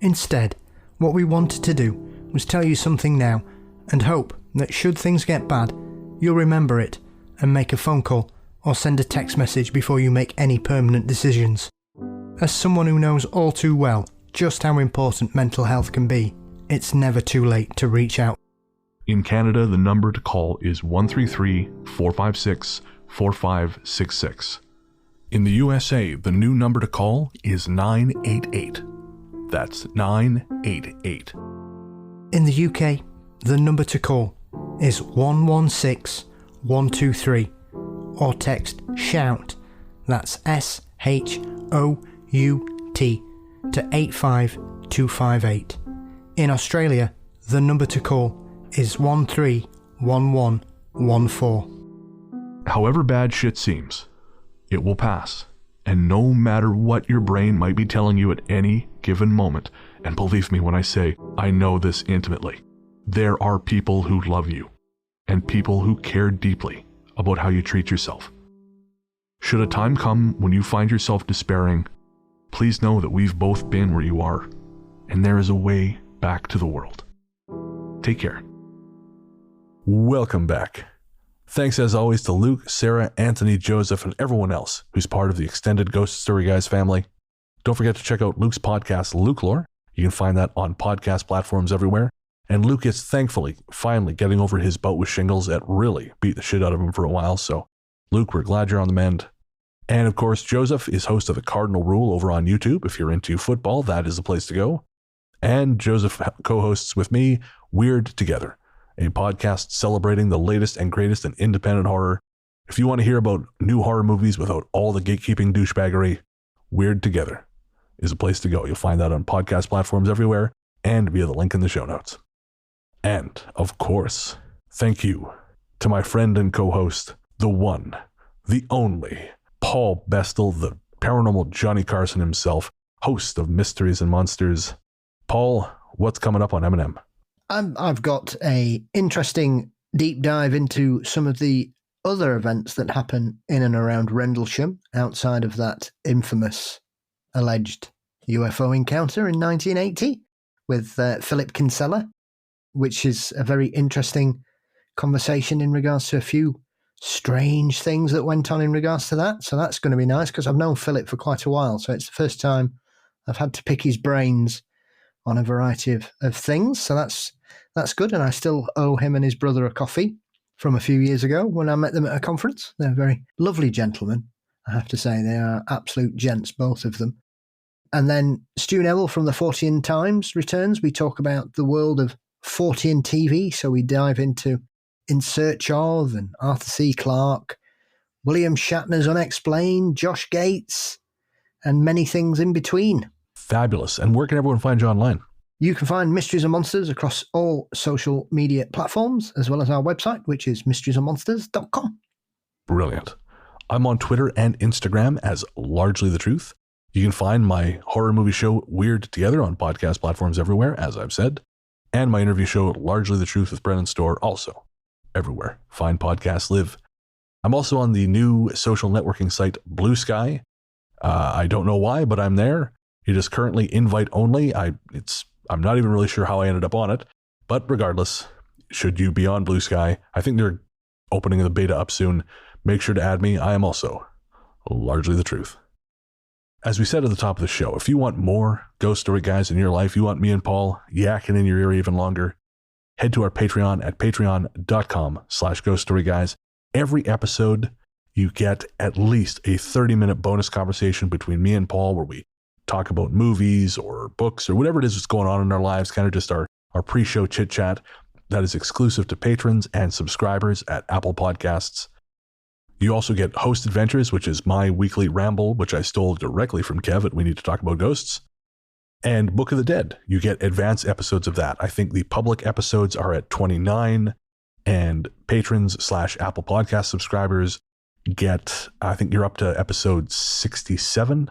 Instead, what we wanted to do was tell you something now and hope that should things get bad, you'll remember it and make a phone call or send a text message before you make any permanent decisions. As someone who knows all too well just how important mental health can be, it's never too late to reach out.
In Canada, the number to call is 133-456-4566. In the USA, the new number to call is 988. That's 988.
In the UK, the number to call is 116123 or text SHOUT, that's SHOUT, to 85258. In Australia, the number to call is 131114.
However bad shit seems, it will pass. And no matter what your brain might be telling you at any given moment, and believe me when I say I know this intimately, there are people who love you and people who care deeply about how you treat yourself. Should a time come when you find yourself despairing, please know that we've both been where you are, and there is a way back to the world. Take care. Welcome back. Thanks as always to Luke, Sarah, Anthony, Joseph, and everyone else who's part of the extended Ghost Story Guys family. Don't forget to check out Luke's podcast, Luke Lore. You can find that on podcast platforms everywhere. And Luke is thankfully finally getting over his bout with shingles that really beat the shit out of him for a while. So, Luke, we're glad you're on the mend. And of course, Joseph is host of The Cardinal Rule over on YouTube. If you're into football, that is the place to go. And Joseph co-hosts with me Weird Together, a podcast celebrating the latest and greatest in independent horror. If you want to hear about new horror movies without all the gatekeeping douchebaggery, Weird Together is a place to go. You'll find that on podcast platforms everywhere and via the link in the show notes. And, of course, thank you to my friend and co-host, the one, the only, Paul Bestel, the paranormal Johnny Carson himself, host of Mysteries and Monsters. Paul, what's coming up on M&M?
I've got a interesting deep dive into some of the other events that happen in and around Rendlesham outside of that infamous alleged UFO encounter in 1980 with Philip Kinsella, which is a very interesting conversation in regards to a few strange things that went on in regards to that. So that's going to be nice because I've known Philip for quite a while. So it's the first time I've had to pick his brains on a variety of things. So that's good. And I still owe him and his brother a coffee from a few years ago when I met them at a conference. They're very lovely gentlemen, I have to say. They are absolute gents, both of them. And then Stu Neville from the Fortean Times returns. We talk about the world of Fortean TV. So we dive into In Search Of and Arthur C. Clarke, William Shatner's Unexplained, Josh Gates, and many things in between.
Fabulous. And where can everyone find you online?
You can find Mysteries and Monsters across all social media platforms, as well as our website, which is mysteriesandmonsters.com.
Brilliant. I'm on Twitter and Instagram as Largely the Truth. You can find my horror movie show Weird Together on podcast platforms everywhere, as I've said, and my interview show Largely the Truth with Brennan Store also everywhere. Fine podcasts live. I'm also on the new social networking site Blue Sky. I don't know why, but I'm there. It is currently invite only. I'm not even really sure how I ended up on it, but regardless, should you be on Blue Sky, I think they're opening the beta up soon. Make sure to add me. I am also Largely the Truth. As we said at the top of the show, if you want more ghost story guys in your life, you want me and Paul yakking in your ear even longer, head to our Patreon at patreon.com/ghoststoryguys. Every episode, you get at least a 30-minute bonus conversation between me and Paul where we talk about movies or books or whatever it is that's going on in our lives, kind of just our pre-show chit-chat. That is exclusive to patrons and subscribers at Apple Podcasts. You also get Host Adventures, which is my weekly ramble, which I stole directly from Kev at We Need to Talk About Ghosts. And Book of the Dead. You get advanced episodes of that. I think the public episodes are at 29, and patrons/Apple Podcast subscribers get, I think you're up to episode 67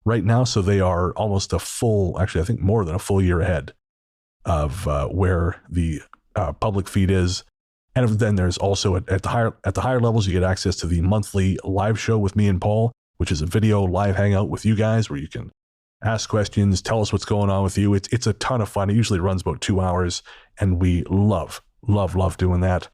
right now. So they are almost a full, actually, I think more than a full year ahead of where the public feed is. And then there's also at the higher levels, you get access to the monthly live show with me and Paul, which is a video live hangout with you guys where you can ask questions, tell us what's going on with you. It's a ton of fun. It usually runs about 2 hours, and we love doing that.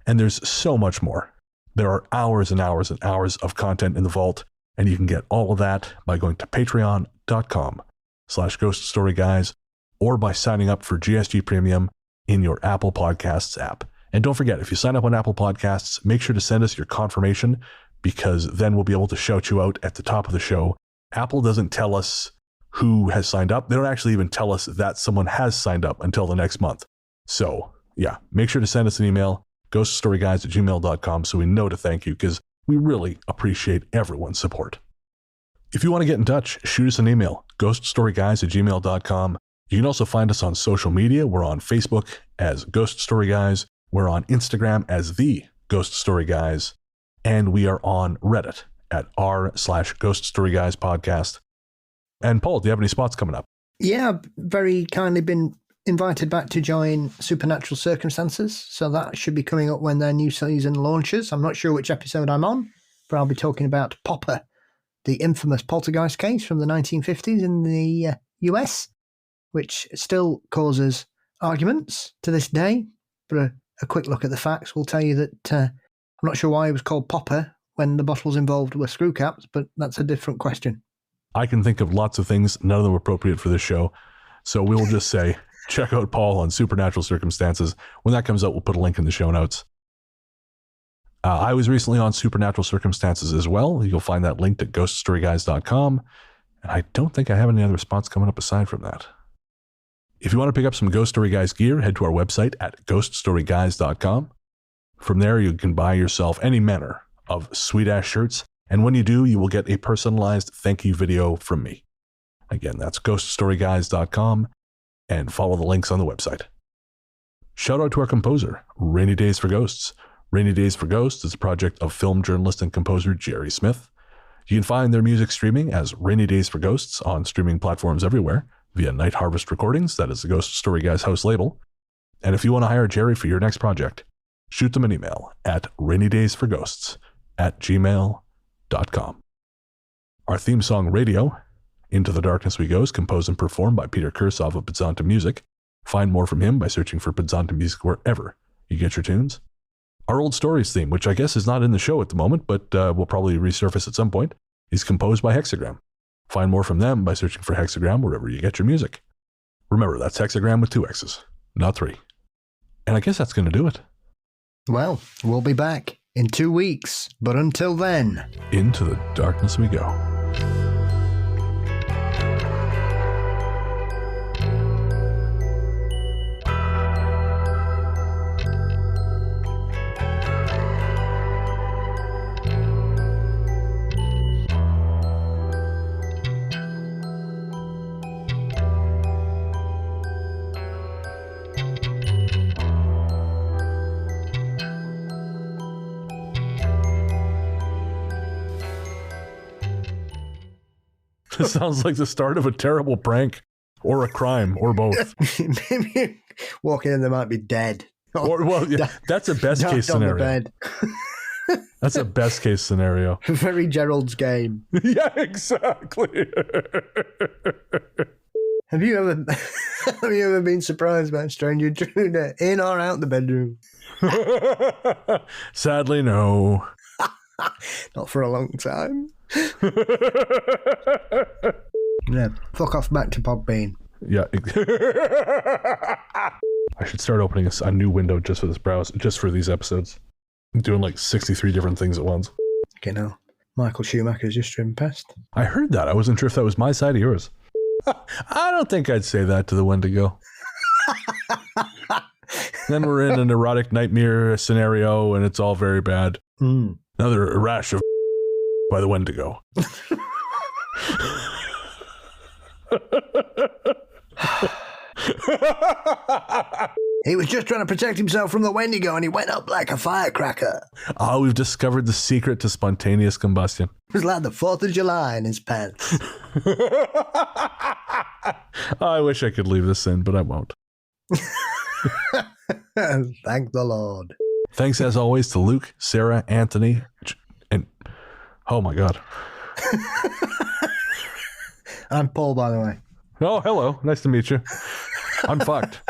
And there's so much more. There are hours and hours and hours of content in the vault, and you can get all of that by going to patreon.com/ghoststoryguys or by signing up for GSG Premium in your Apple Podcasts app. And don't forget, if you sign up on Apple Podcasts, make sure to send us your confirmation, because then we'll be able to shout you out at the top of the show. Apple doesn't tell us who has signed up. They don't actually even tell us that someone has signed up until the next month. So yeah, make sure to send us an email, ghoststoryguys@gmail.com, so we know to thank you, because we really appreciate everyone's support. If you want to get in touch, shoot us an email, ghoststoryguys@gmail.com. You can also find us on social media. We're on Facebook as Ghost Story Guys. We're on Instagram as The Ghost Story Guys. And we are on Reddit at r/Ghost Story Guys podcast. And Paul, do you have any spots coming up?
Yeah, I've very kindly been invited back to join Supernatural Circumstances. So that should be coming up when their new season launches. I'm not sure which episode I'm on, but I'll be talking about Popper, the infamous poltergeist case from the 1950s in the US, which still causes arguments to this day. But a quick look at the facts will tell you that I'm not sure why it was called Popper when the bottles involved were screw caps, but that's a different question.
I can think of lots of things, none of them appropriate for this show. So we will just say, check out Paul on Supernatural Circumstances. When that comes out, we'll put a link in the show notes. I was recently on Supernatural Circumstances as well. You'll find that linked at ghoststoryguys.com. And I don't think I have any other spots coming up aside from that. If you want to pick up some Ghost Story Guys gear, head to our website at ghoststoryguys.com. From there, you can buy yourself any manner of sweet-ass shirts. And when you do, you will get a personalized thank you video from me. Again, that's ghoststoryguys.com, and follow the links on the website. Shout out to our composer, Rainy Days for Ghosts. Rainy Days for Ghosts is a project of film journalist and composer Jerry Smith. You can find their music streaming as Rainy Days for Ghosts on streaming platforms everywhere via Night Harvest Recordings, that is the Ghost Story Guys house label. And if you want to hire Jerry for your next project, shoot them an email at rainydaysforghosts@gmail.com. Our theme song, Radio, Into the Darkness We Go is composed and performed by Peter Kursov of Podzontommusic. Find more from him by searching for Podzontommusic wherever you get your tunes. Our Old Stories theme, which I guess is not in the show at the moment, but will probably resurface at some point, is composed by Hexxagram. Find more from them by searching for Hexxagram wherever you get your music. Remember, that's Hexxagram with 2 X's, not 3. And I guess that's going to do it.
Well, we'll be back in 2 weeks, but until then...
Into the darkness we go. This sounds like the start of a terrible prank or a crime or both.
Maybe walk in and they might be dead.
Or, well, yeah, that's a best case scenario.
On the bed.
That's a best case scenario.
Very Gerald's Game.
Yeah, exactly.
Have you ever been surprised by a stranger intruder in or out the bedroom?
Sadly, no.
Not for a long time. Yeah, fuck off back to Podbean.
Yeah. I should start opening a new window just for this browser, just for these episodes. I'm doing like 63 different things at once.
Okay, now Michael Schumacher's just driven past.
I heard that. I wasn't sure if that was my side or yours. I don't think I'd say that to the Wendigo. Then we're in an erotic nightmare scenario and it's all very bad. Another rash of by the Wendigo.
He was just trying to protect himself from the Wendigo and he went up like a firecracker.
Oh, we've discovered the secret to spontaneous combustion.
It was like the 4th of July in his pants.
I wish I could leave this in, but I won't.
Thank the Lord.
Thanks as always to Luke, Sarah, Anthony, and oh my God.
I'm Paul, by the way.
Oh, hello. Nice to meet you. I'm fucked.